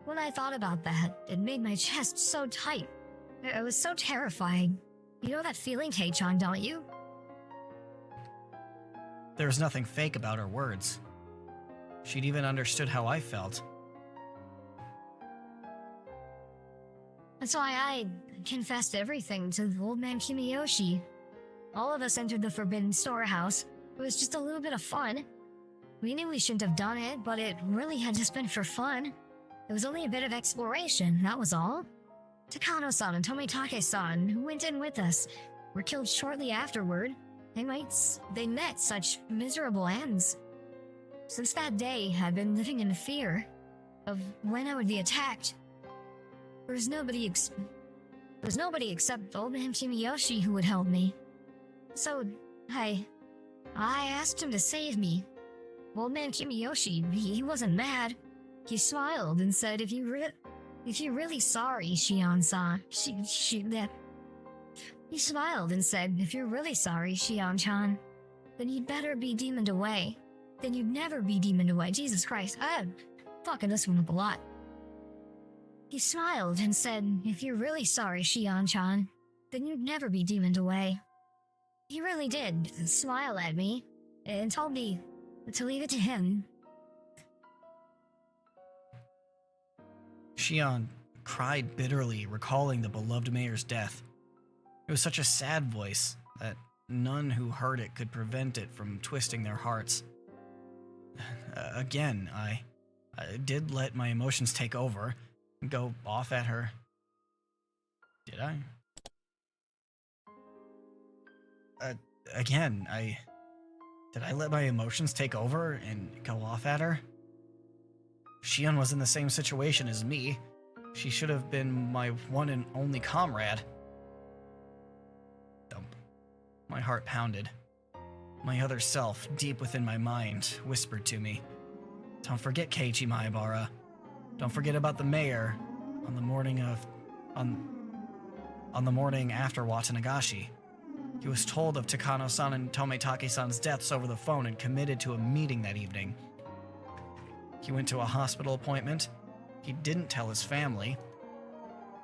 When I thought about that, it made my chest so tight. It was so terrifying. You know that feeling, Kei-chan, don't you? There was nothing fake about her words. She'd even understood how I felt. That's why I confessed everything to the old man Kimiyoshi. All of us entered the forbidden storehouse. It was just a little bit of fun. We knew we shouldn't have done it, but it really had just been for fun. It was only a bit of exploration, that was all. Takano-san and Tomitake-san, who went in with us, were killed shortly afterward. They met such miserable ends. Since that day, I've been living in fear of when I would be attacked. There was nobody except old man Kimiyoshi who would help me. So, I asked him to save me. Old man Kimiyoshi, he wasn't mad. He smiled and said, if you're really sorry, Shion-san, He smiled and said, if you're really sorry, Shion-chan, then you'd better be demoned away. Then you'd never be demoned away. Jesus Christ, I'm fucking this one up a lot. He smiled and said, if you're really sorry, Shion-chan, then you'd never be demoned away. He really did smile at me and told me to leave it to him. Shion cried bitterly, recalling the beloved mayor's death. It was such a sad voice that none who heard it could prevent it from twisting their hearts. Again, I did let my emotions take over and go off at her. Did I? Again, did I let my emotions take over and go off at her? Shion was in the same situation as me. She should have been my one and only comrade. Dump. My heart pounded. My other self, deep within my mind, whispered to me, "Don't forget Keiichi Maebara. Don't forget about the mayor on the morning after Watanagashi. He was told of Takano-san and Tomitake-san's deaths over the phone and committed to a meeting that evening. He went to a hospital appointment. He didn't tell his family.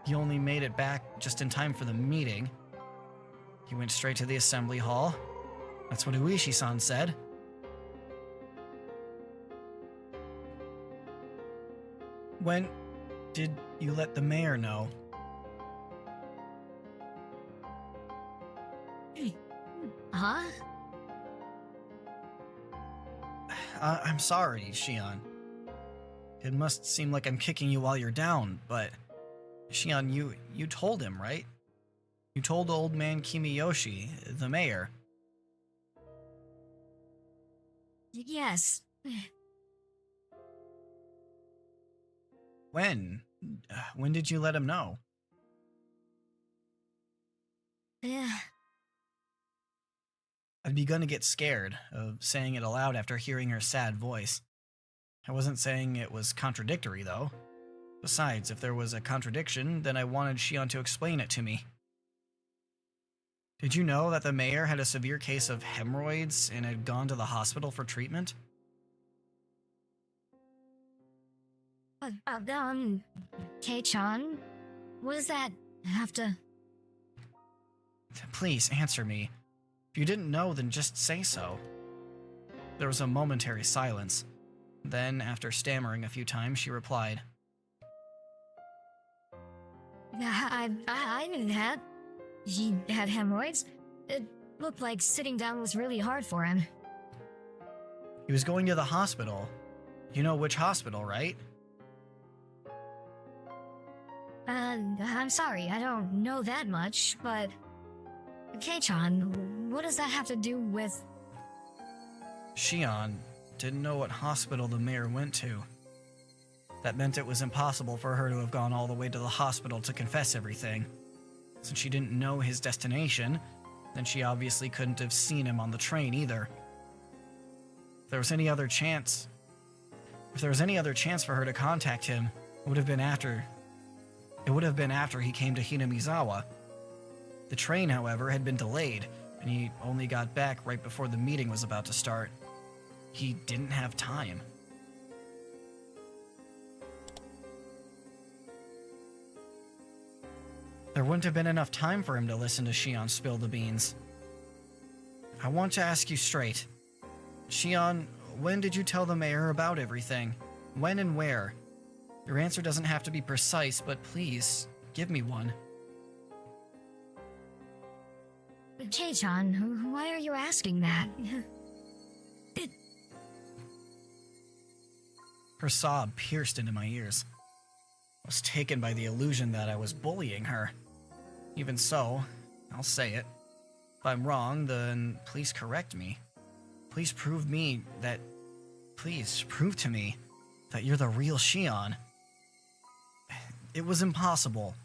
He only made it back just in time for the meeting. He went straight to the assembly hall. That's what Uishi-san said. When did you let the mayor know?" Huh? I'm sorry, Shion. It must seem like I'm kicking you while you're down, but Shion, you told him, right? You told old man Kimiyoshi, the mayor. Yes. When? When did you let him know? Yeah. I'd begun to get scared of saying it aloud after hearing her sad voice. I wasn't saying it was contradictory, though. Besides, if there was a contradiction, then I wanted Shion to explain it to me. Did you know that the mayor had a severe case of hemorrhoids and had gone to the hospital for treatment? Kei-chan? What does that have to... Please, answer me. If you didn't know, then just say so. There was a momentary silence. Then, after stammering a few times, she replied, I knew that. He had hemorrhoids. It looked like sitting down was really hard for him. He was going to the hospital. You know which hospital, right? I'm sorry, I don't know that much, but... Kei-chan, what does that have to do with... Shion didn't know what hospital the mayor went to. That meant it was impossible for her to have gone all the way to the hospital to confess everything. Since she didn't know his destination, then she obviously couldn't have seen him on the train either. If there was any other chance for her to contact him, it would have been after he came to Hinamizawa. The train, however, had been delayed, and he only got back right before the meeting was about to start. He didn't have time. There wouldn't have been enough time for him to listen to Shion spill the beans. I want to ask you straight. Shion, when did you tell the mayor about everything? When and where? Your answer doesn't have to be precise, but please, give me one. Kei-chan, why are you asking that? Her sob pierced into my ears. I was taken by the illusion that I was bullying her. Even so, I'll say it. If I'm wrong, then please correct me. Please prove to me that you're the real Shion. It was impossible.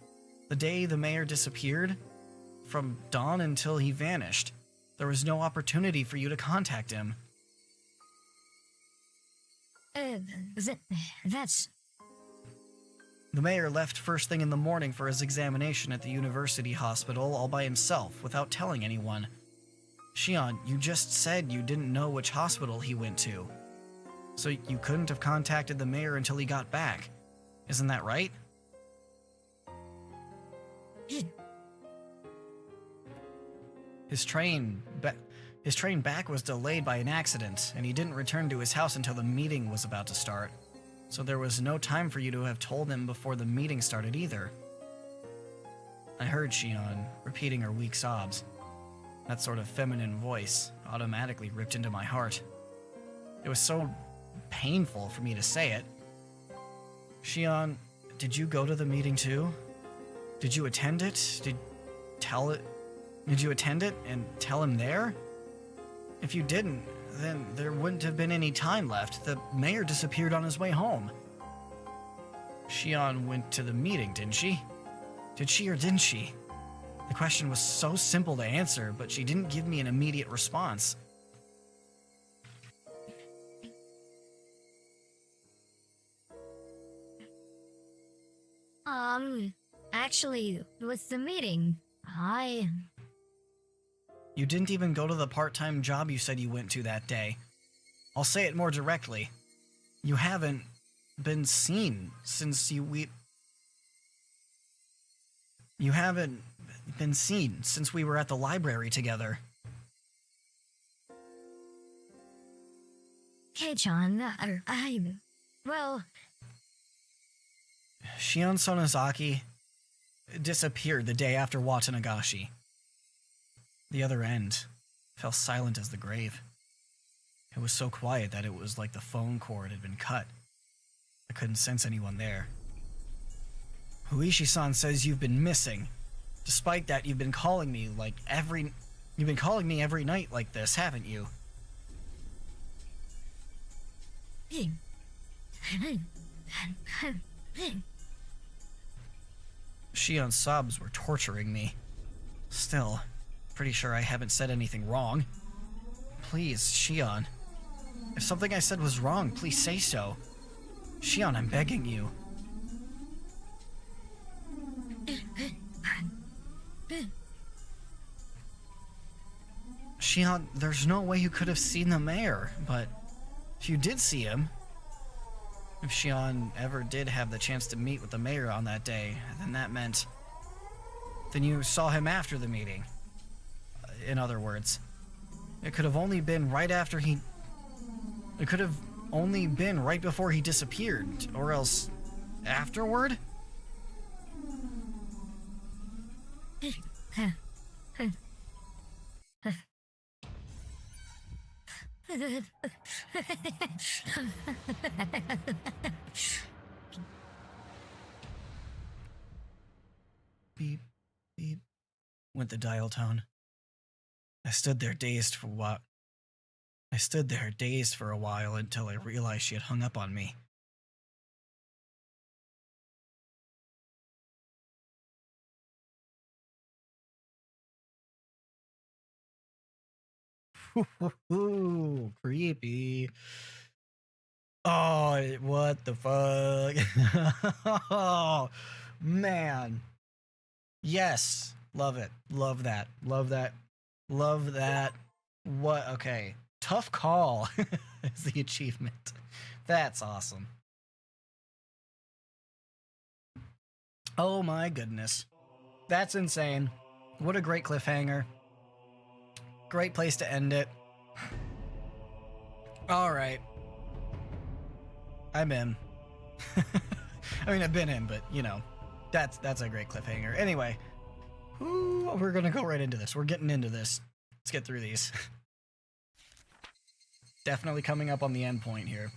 The day the mayor disappeared, from dawn until he vanished, there was no opportunity for you to contact him. That's... The mayor left first thing in the morning for his examination at the university hospital all by himself, without telling anyone. Shion, you just said you didn't know which hospital he went to. So you couldn't have contacted the mayor until he got back. Isn't that right? His train back was delayed by an accident, and he didn't return to his house until the meeting was about to start. So there was no time for you to have told him before the meeting started either. I heard Shion repeating her weak sobs. That sort of feminine voice automatically ripped into my heart. It was so painful for me to say it. Shion, did you go to the meeting too? Did you attend it? Did you attend it and tell him there? If you didn't, then there wouldn't have been any time left. The mayor disappeared on his way home. Shion went to the meeting, didn't she? Did she or didn't she? The question was so simple to answer, but she didn't give me an immediate response. Actually, with the meeting, You didn't even go to the part-time job you said you went to that day. I'll say it more directly. You haven't been seen since we were at the library together. Kei-chan, well... Shion Sonozaki disappeared the day after Watanagashi. The other end fell silent as the grave. It was so quiet that it was like the phone cord had been cut. I couldn't sense anyone there. Huishi-san says you've been missing. Despite that, you've been calling me every night like this, haven't you? Shion's sobs were torturing me. Still, pretty sure I haven't said anything wrong. Please, Shion. If something I said was wrong, please say so. Shion, I'm begging you. Shion, there's no way you could have seen the mayor, but if you did see him, if Shion ever did have the chance to meet with the mayor on that day, then you saw him after the meeting. In other words, it could have only been right before he disappeared, or else afterward? went the dial tone. I stood there dazed for a while until I realized she had hung up on me. Ooh, creepy. Oh, what the fuck? Oh, man. Yes. Love it. Love that. Love that. Love that. What? Okay. Tough call is the achievement. That's awesome. Oh my goodness. That's insane. What a great cliffhanger. Great place to end it. All right. I'm in. I mean, I've been in, but you know, that's a great cliffhanger. Anyway, we're gonna go right into this. We're getting into this. Let's get through these. Definitely coming up on the end point here.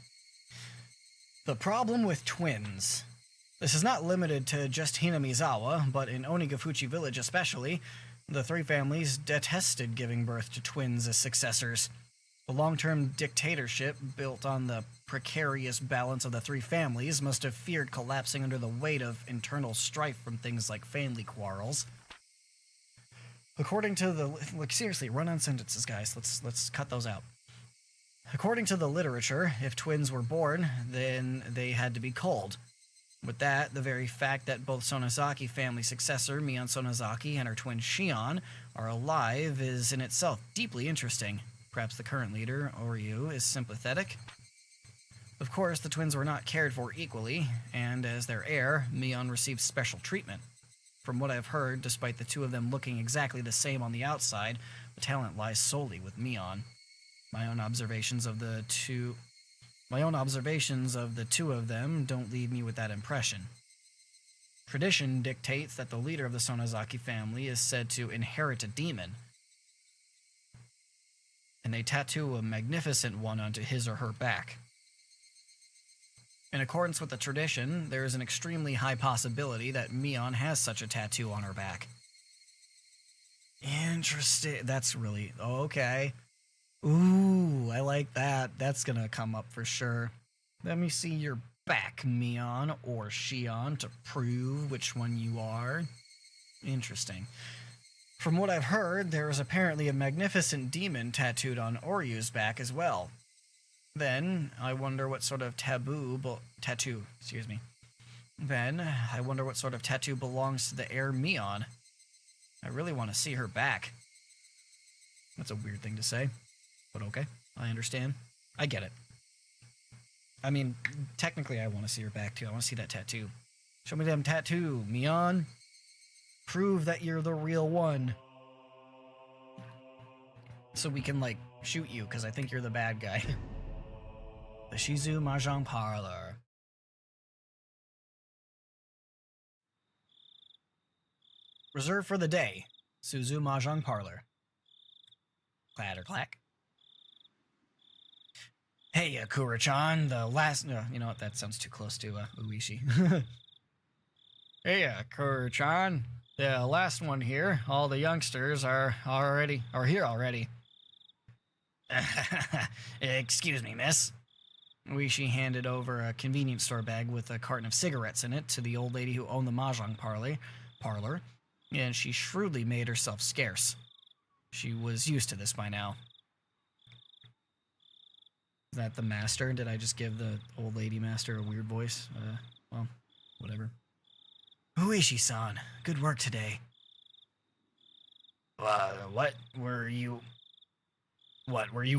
The problem with twins. This is not limited to just Hinamizawa, but in Onigafuchi village especially, the three families detested giving birth to twins as successors. The long-term dictatorship, built on the precarious balance of the three families, must have feared collapsing under the weight of internal strife from things like family quarrels. According to the... Look, seriously, run on sentences, guys. Let's cut those out. According to the literature, if twins were born, then they had to be culled. With that, the very fact that both Sonozaki family successor Mion Sonozaki and her twin Shion are alive is in itself deeply interesting. Perhaps the current leader, Oryu, is sympathetic. Of course, the twins were not cared for equally, and as their heir, Mion received special treatment. From what I've heard, despite the two of them looking exactly the same on the outside, the talent lies solely with Mion. My own observations of the two of them don't leave me with that impression. Tradition dictates that the leader of the Sonozaki family is said to inherit a demon, and they tattoo a magnificent one onto his or her back. In accordance with the tradition, there is an extremely high possibility that Mion has such a tattoo on her back. Interesting. That's really... okay. Ooh, I like that. That's gonna come up for sure. Let me see your back, Mion or Shion, to prove which one you are. Interesting. From what I've heard, there is apparently a magnificent demon tattooed on Oryu's back as well. Then, I wonder what sort of tattoo belongs to the heir Mion. I really want to see her back. That's a weird thing to say. But okay, I understand. I get it. I mean, technically I want to see her back too. I want to see that tattoo. Show me them tattoo, Mion. Prove that you're the real one. So we can, like, shoot you, because I think you're the bad guy. The Shizu Mahjong Parlor. Reserved for the day. Suzu Mahjong Parlor. Clatter clack. Hey, Kura-chan, the last... No, you know what? That sounds too close to Uishi. Hey, Kura-chan, the last one here. All the youngsters are here already. Excuse me, miss. Uishi handed over a convenience store bag with a carton of cigarettes in it to the old lady who owned the Mahjong parlor, and she shrewdly made herself scarce. She was used to this by now. Is that the master? Did I just give the old lady master a weird voice? Well, whatever. Uishi-san, good work today. What? Were you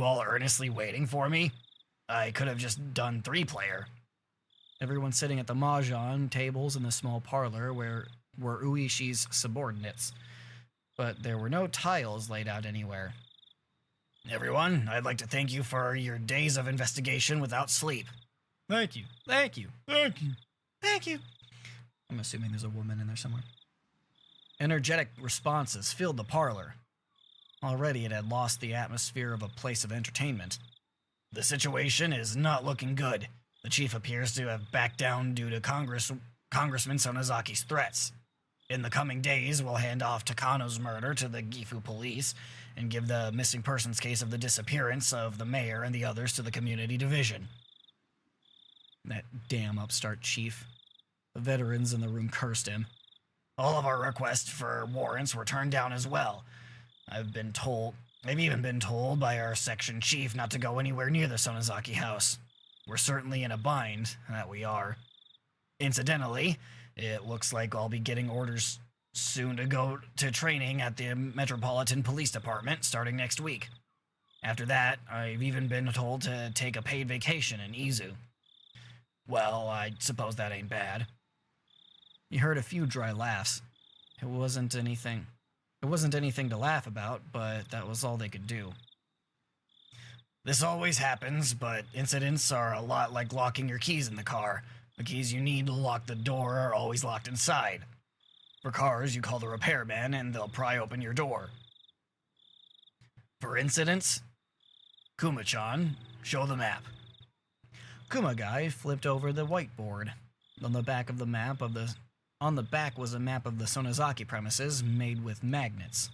all earnestly waiting for me? I could have just done 3-player. Everyone sitting at the Mahjong tables in the small parlor were Uishi's subordinates, but there were no tiles laid out anywhere. Everyone, I'd like to thank you for your days of investigation without sleep. Thank you. Thank you. Thank you. Thank you. I'm assuming there's a woman in there somewhere. Energetic responses filled the parlor. Already it had lost the atmosphere of a place of entertainment. The situation is not looking good. The chief appears to have backed down due to Congressman Sonozaki's threats. In the coming days, we'll hand off Takano's murder to the Gifu police and give the missing persons case of the disappearance of the mayor and the others to the community division. That damn upstart chief. The veterans in the room cursed him. All of our requests for warrants were turned down as well. I've even been told by our section chief not to go anywhere near the Sonozaki house. We're certainly in a bind, that we are. Incidentally, it looks like I'll be getting orders soon to go to training at the Metropolitan Police Department starting next week. After that, I've even been told to take a paid vacation in Izu. Well, I suppose that ain't bad. You heard a few dry laughs. It wasn't anything to laugh about, but that was all they could do. This always happens, but incidents are a lot like locking your keys in the car. The keys you need to lock the door are always locked inside. For cars, you call the repairman and they'll pry open your door. For incidents, Kuma-chan, show the map. Kuma guy flipped over the whiteboard. On the back was a map of the Sonozaki premises made with magnets.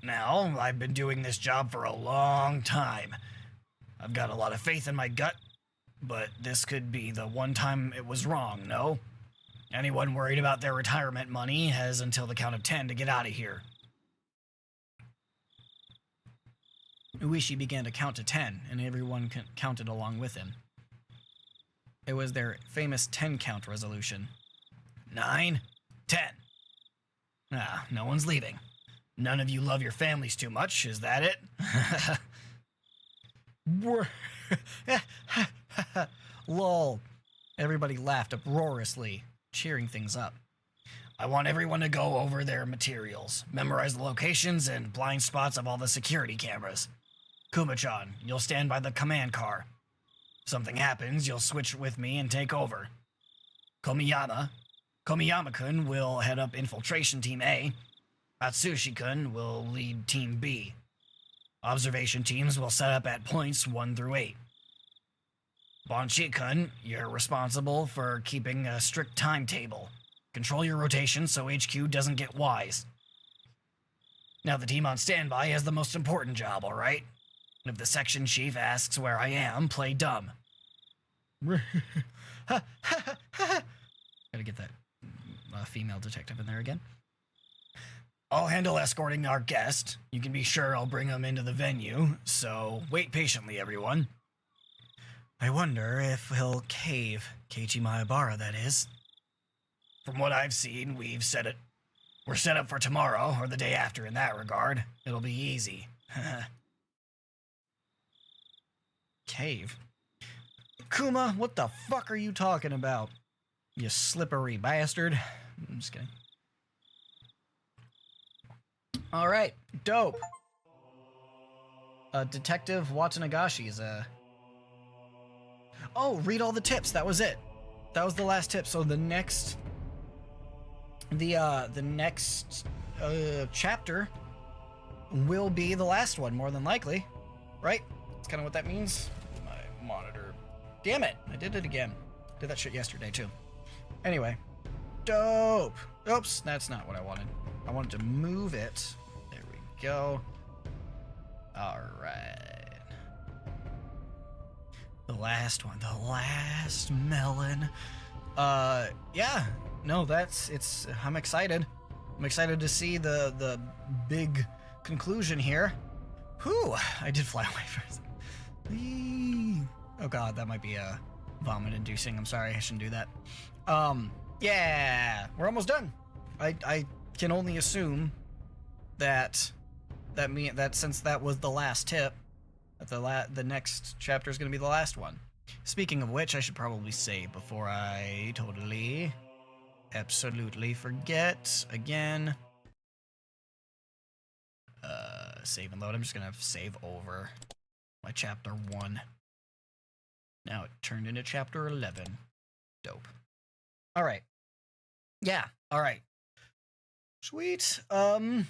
Now, I've been doing this job for a long time. I've got a lot of faith in my gut, but this could be the one time it was wrong, no? Anyone worried about their retirement money has until the count of 10 to get out of here. Uishi began to count to 10, and everyone counted along with him. It was their famous 10-count resolution. 9, 10. Ah, no one's leaving. None of you love your families too much, is that it? Lol. Everybody laughed uproariously, cheering things up. I want everyone to go over their materials, memorize the locations and blind spots of all the security cameras. Kuma-chan, you'll stand by the command car. Something happens, you'll switch with me and take over. Komiyama-kun will head up Infiltration Team A. Atsushi-kun will lead Team B. Observation teams will set up at points 1 through 8. Banshi-kun, you're responsible for keeping a strict timetable. Control your rotation so HQ doesn't get wise. Now the team on standby has the most important job, alright? If the section chief asks where I am, play dumb. Gotta get that female detective in there again. I'll handle escorting our guest. You can be sure I'll bring him into the venue, so wait patiently, everyone. I wonder if he'll cave. Keiichi Maebara, that is. From what I've seen, we're set up for tomorrow, or the day after in that regard. It'll be easy. Cave? Kuma, what the fuck are you talking about? You slippery bastard. I'm just kidding. Alright, dope. Detective Watanagashi Oh, read all the tips. That was it. That was the last tip. So the next chapter will be the last one, more than likely. Right? That's kind of what that means. My monitor. Damn it. I did it again. Did that shit yesterday, too. Anyway. Dope. Oops, that's not what I wanted. I wanted to move it. There we go. Alright. The last one. The last melon. Yeah. No, I'm excited. I'm excited to see the big conclusion here. Whew, I did fly away first. Oh god, that might be vomit inducing. I'm sorry, I shouldn't do that. Yeah, we're almost done. I can only assume that since that was the last tip, that the next chapter is going to be the last one. Speaking of which, I should probably save before I totally, absolutely forget again. Save and load. I'm just going to save over my chapter 1. Now it turned into chapter 11. Dope. All right. Yeah. All right. Sweet. Yeah.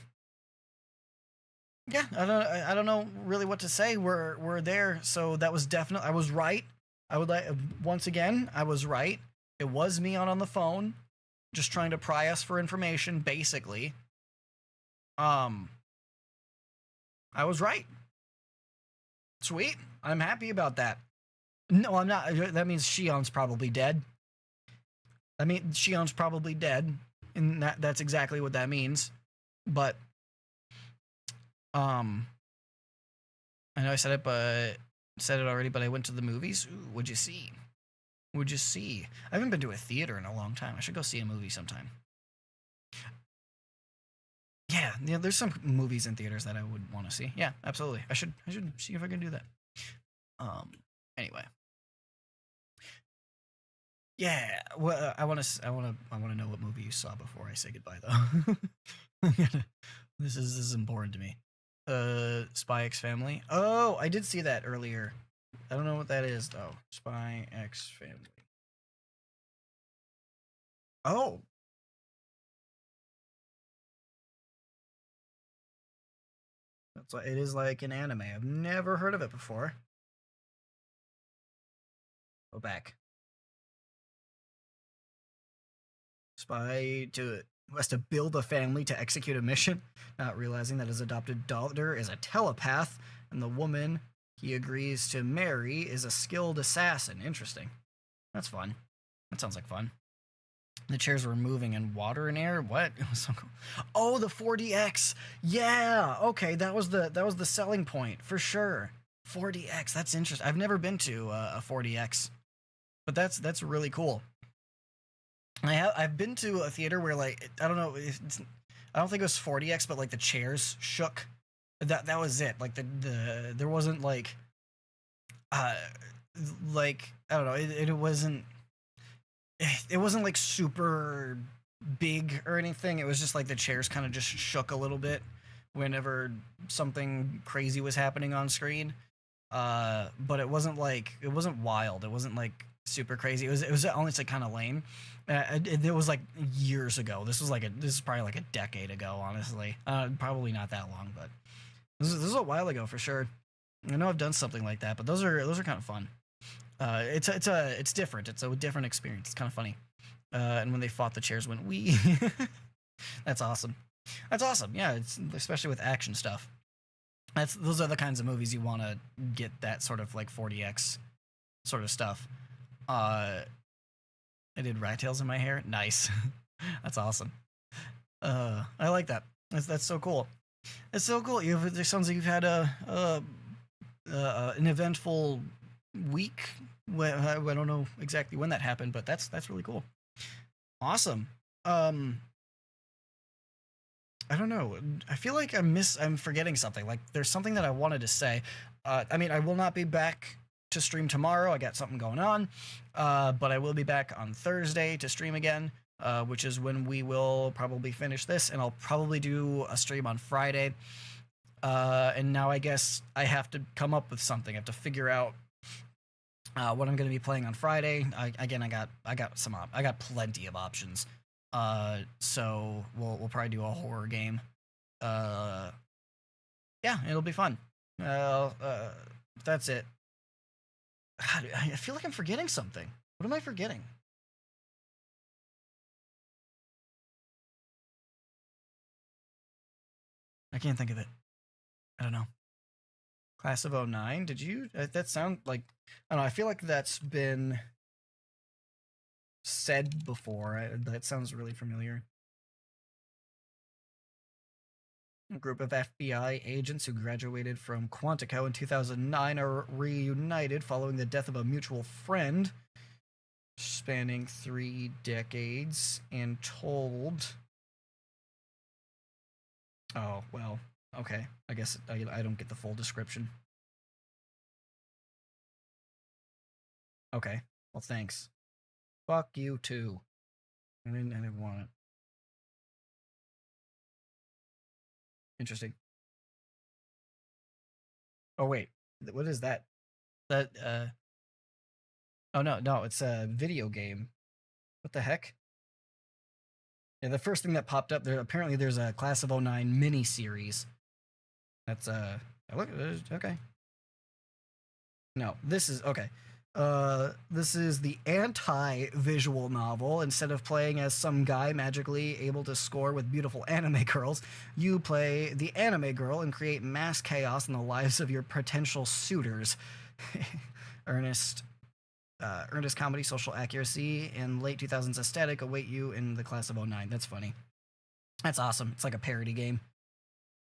I don't know really what to say. We're there. So that was definitely. I was right. I would like once again. I was right. It was me on the phone. just trying to pry us for information, basically. I was right. Sweet. I'm happy about that. No, I'm not. That means Shion's probably dead. I mean, Shion's probably dead, and that's exactly what that means. But, I know I said it already, but I went to the movies. Ooh, what'd you see? What'd you see? I haven't been to a theater in a long time. I should go see a movie sometime. Yeah, there's some movies in theaters that I would want to see. Yeah, absolutely. I should see if I can do that. Anyway. Yeah, well, I want to know what movie you saw before I say goodbye, though. This is important to me. Spy X Family. Oh, I did see that earlier. I don't know what that is though. Spy X Family. Oh. That's like, it is like an anime. I've never heard of it before. Go back. Spy who has to build a family to execute a mission, not realizing that his adopted daughter is a telepath, and the woman he agrees to marry is a skilled assassin. Interesting. That's fun. That sounds like fun. The chairs were moving in water and air. What? It was so cool. Oh, the 4DX. Yeah. Okay, that was the selling point for sure. 4DX. That's interesting. I've never been to a 4DX, but that's really cool. I've been to a theater where, like, I don't know, I don't think it was 4DX, but like the chairs shook. That was it. Like there wasn't like I don't know, it wasn't like super big or anything. It was just like the chairs kind of just shook a little bit whenever something crazy was happening on screen. But it wasn't wild. It wasn't like super crazy. It was honestly kind of lame. It was like years ago. This is probably like a decade ago, honestly. Probably not that long, but this is a while ago for sure. I know I've done something like that, but those are kind of fun. It's different. It's a different experience. It's kind of funny. And when they fought, the chairs went wee. That's awesome. That's awesome. Yeah, it's especially with action stuff. Those are the kinds of movies you want to get, that sort of like 4DX sort of stuff. I did rat tails in my hair. Nice. That's awesome. I like that. That's so cool. It's so cool. It sounds like you've had an eventful week. I don't know exactly when that happened, but that's really cool. Awesome. I don't know. I feel like I'm forgetting something. Like there's something that I wanted to say. I mean, I will not be back to stream tomorrow. I got something going on. But I will be back on Thursday to stream again, which is when we will probably finish this, and I'll probably do a stream on Friday. And now I guess I have to come up with something. I have to figure out what I'm going to be playing on Friday. I got plenty of options. So we'll probably do a horror game. Yeah, it'll be fun. That's it. God, I feel like I'm forgetting something. What am I forgetting? I can't think of it. I don't know. Class of 09? Did you? That sound like... I don't know. I feel like that's been said before. That sounds really familiar. A group of FBI agents who graduated from Quantico in 2009 are reunited following the death of a mutual friend, spanning 3 decades, and told... Oh, well, okay. I guess I don't get the full description. Okay, well, thanks. Fuck you, too. I didn't want it. Interesting. Oh, wait. What is that? Oh, no, it's a video game. What the heck? Yeah, the first thing that popped up there, apparently there's a Class of 09 mini-series. That's, look, okay. No, this is, okay. This is the anti-visual novel. Instead of playing as some guy magically able to score with beautiful anime girls, you play the anime girl and create mass chaos in the lives of your potential suitors. Earnest comedy, social accuracy, and late 2000s aesthetic await you in the class of '09. That's funny. That's awesome. It's like a parody game.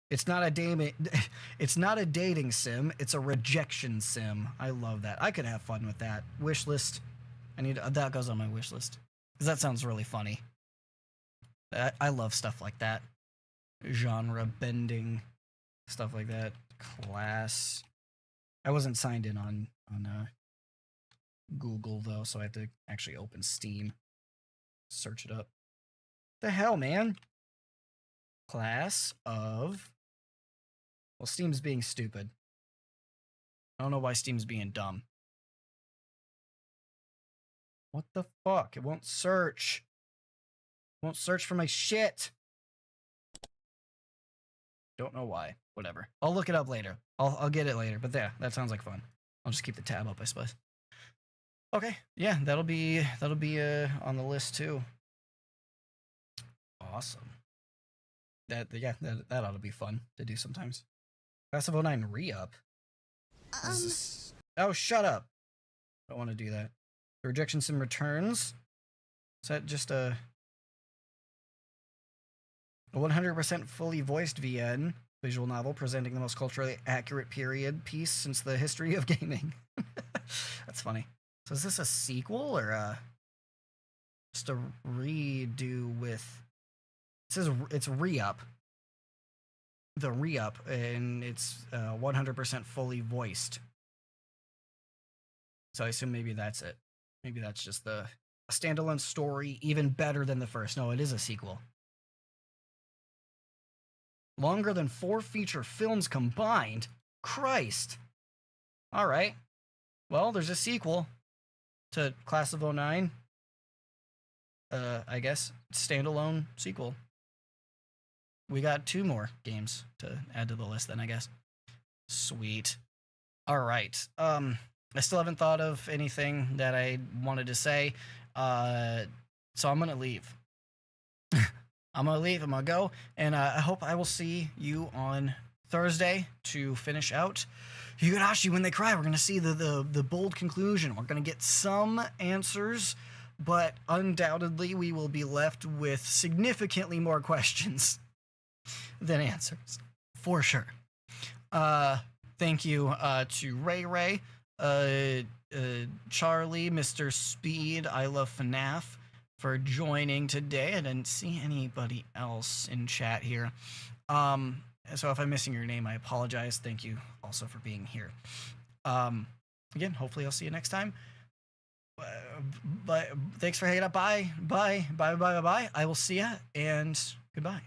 It's not a dating sim. It's a rejection sim. I love that. I could have fun with that. Wish list. That goes on my wish list because that sounds really funny. I love stuff like that. Genre bending stuff like that. Class. I wasn't signed in on Google though, so I have to actually open Steam. Search it up. The hell, man? Class of... Well, Steam's being stupid. I don't know why Steam's being dumb. What the fuck? It won't search. It won't search for my shit. Don't know why. Whatever. I'll look it up later. I'll get it later. But yeah, that sounds like fun. I'll just keep the tab up, I suppose. Okay. Yeah, that'll be on the list too. Awesome. That ought to be fun to do sometimes. Class of '09 re-up. Oh, shut up. I don't want to do that. The Rejection Sim returns. Is that just a 100% fully voiced VN visual novel presenting the most culturally accurate period piece since the history of gaming? That's funny. So is this a sequel or just a redo with... It says it's re-up. The re-up, and it's 100% fully voiced. So I assume maybe that's it. Maybe that's just a standalone story, even better than the first. No, it is a sequel. Longer than 4 feature films combined? Christ. All right. Well, there's a sequel to Class of '09. I guess standalone sequel. We got 2 more games to add to the list then, I guess. Sweet. All right. I still haven't thought of anything that I wanted to say. So I'm going to leave. I'm going to go. And I hope I will see you on Thursday to finish out Higurashi When They Cry. We're going to see the bold conclusion. We're going to get some answers, but undoubtedly we will be left with significantly more questions than answers, for sure. Thank you to Ray, Charlie, Mr. Speed, I Love FNAF, for joining today. I didn't see anybody else in chat here. So if I'm missing your name, I apologize. Thank you also for being here. Again, hopefully I'll see you next time. But thanks for hanging out. Bye. I will see ya, and goodbye.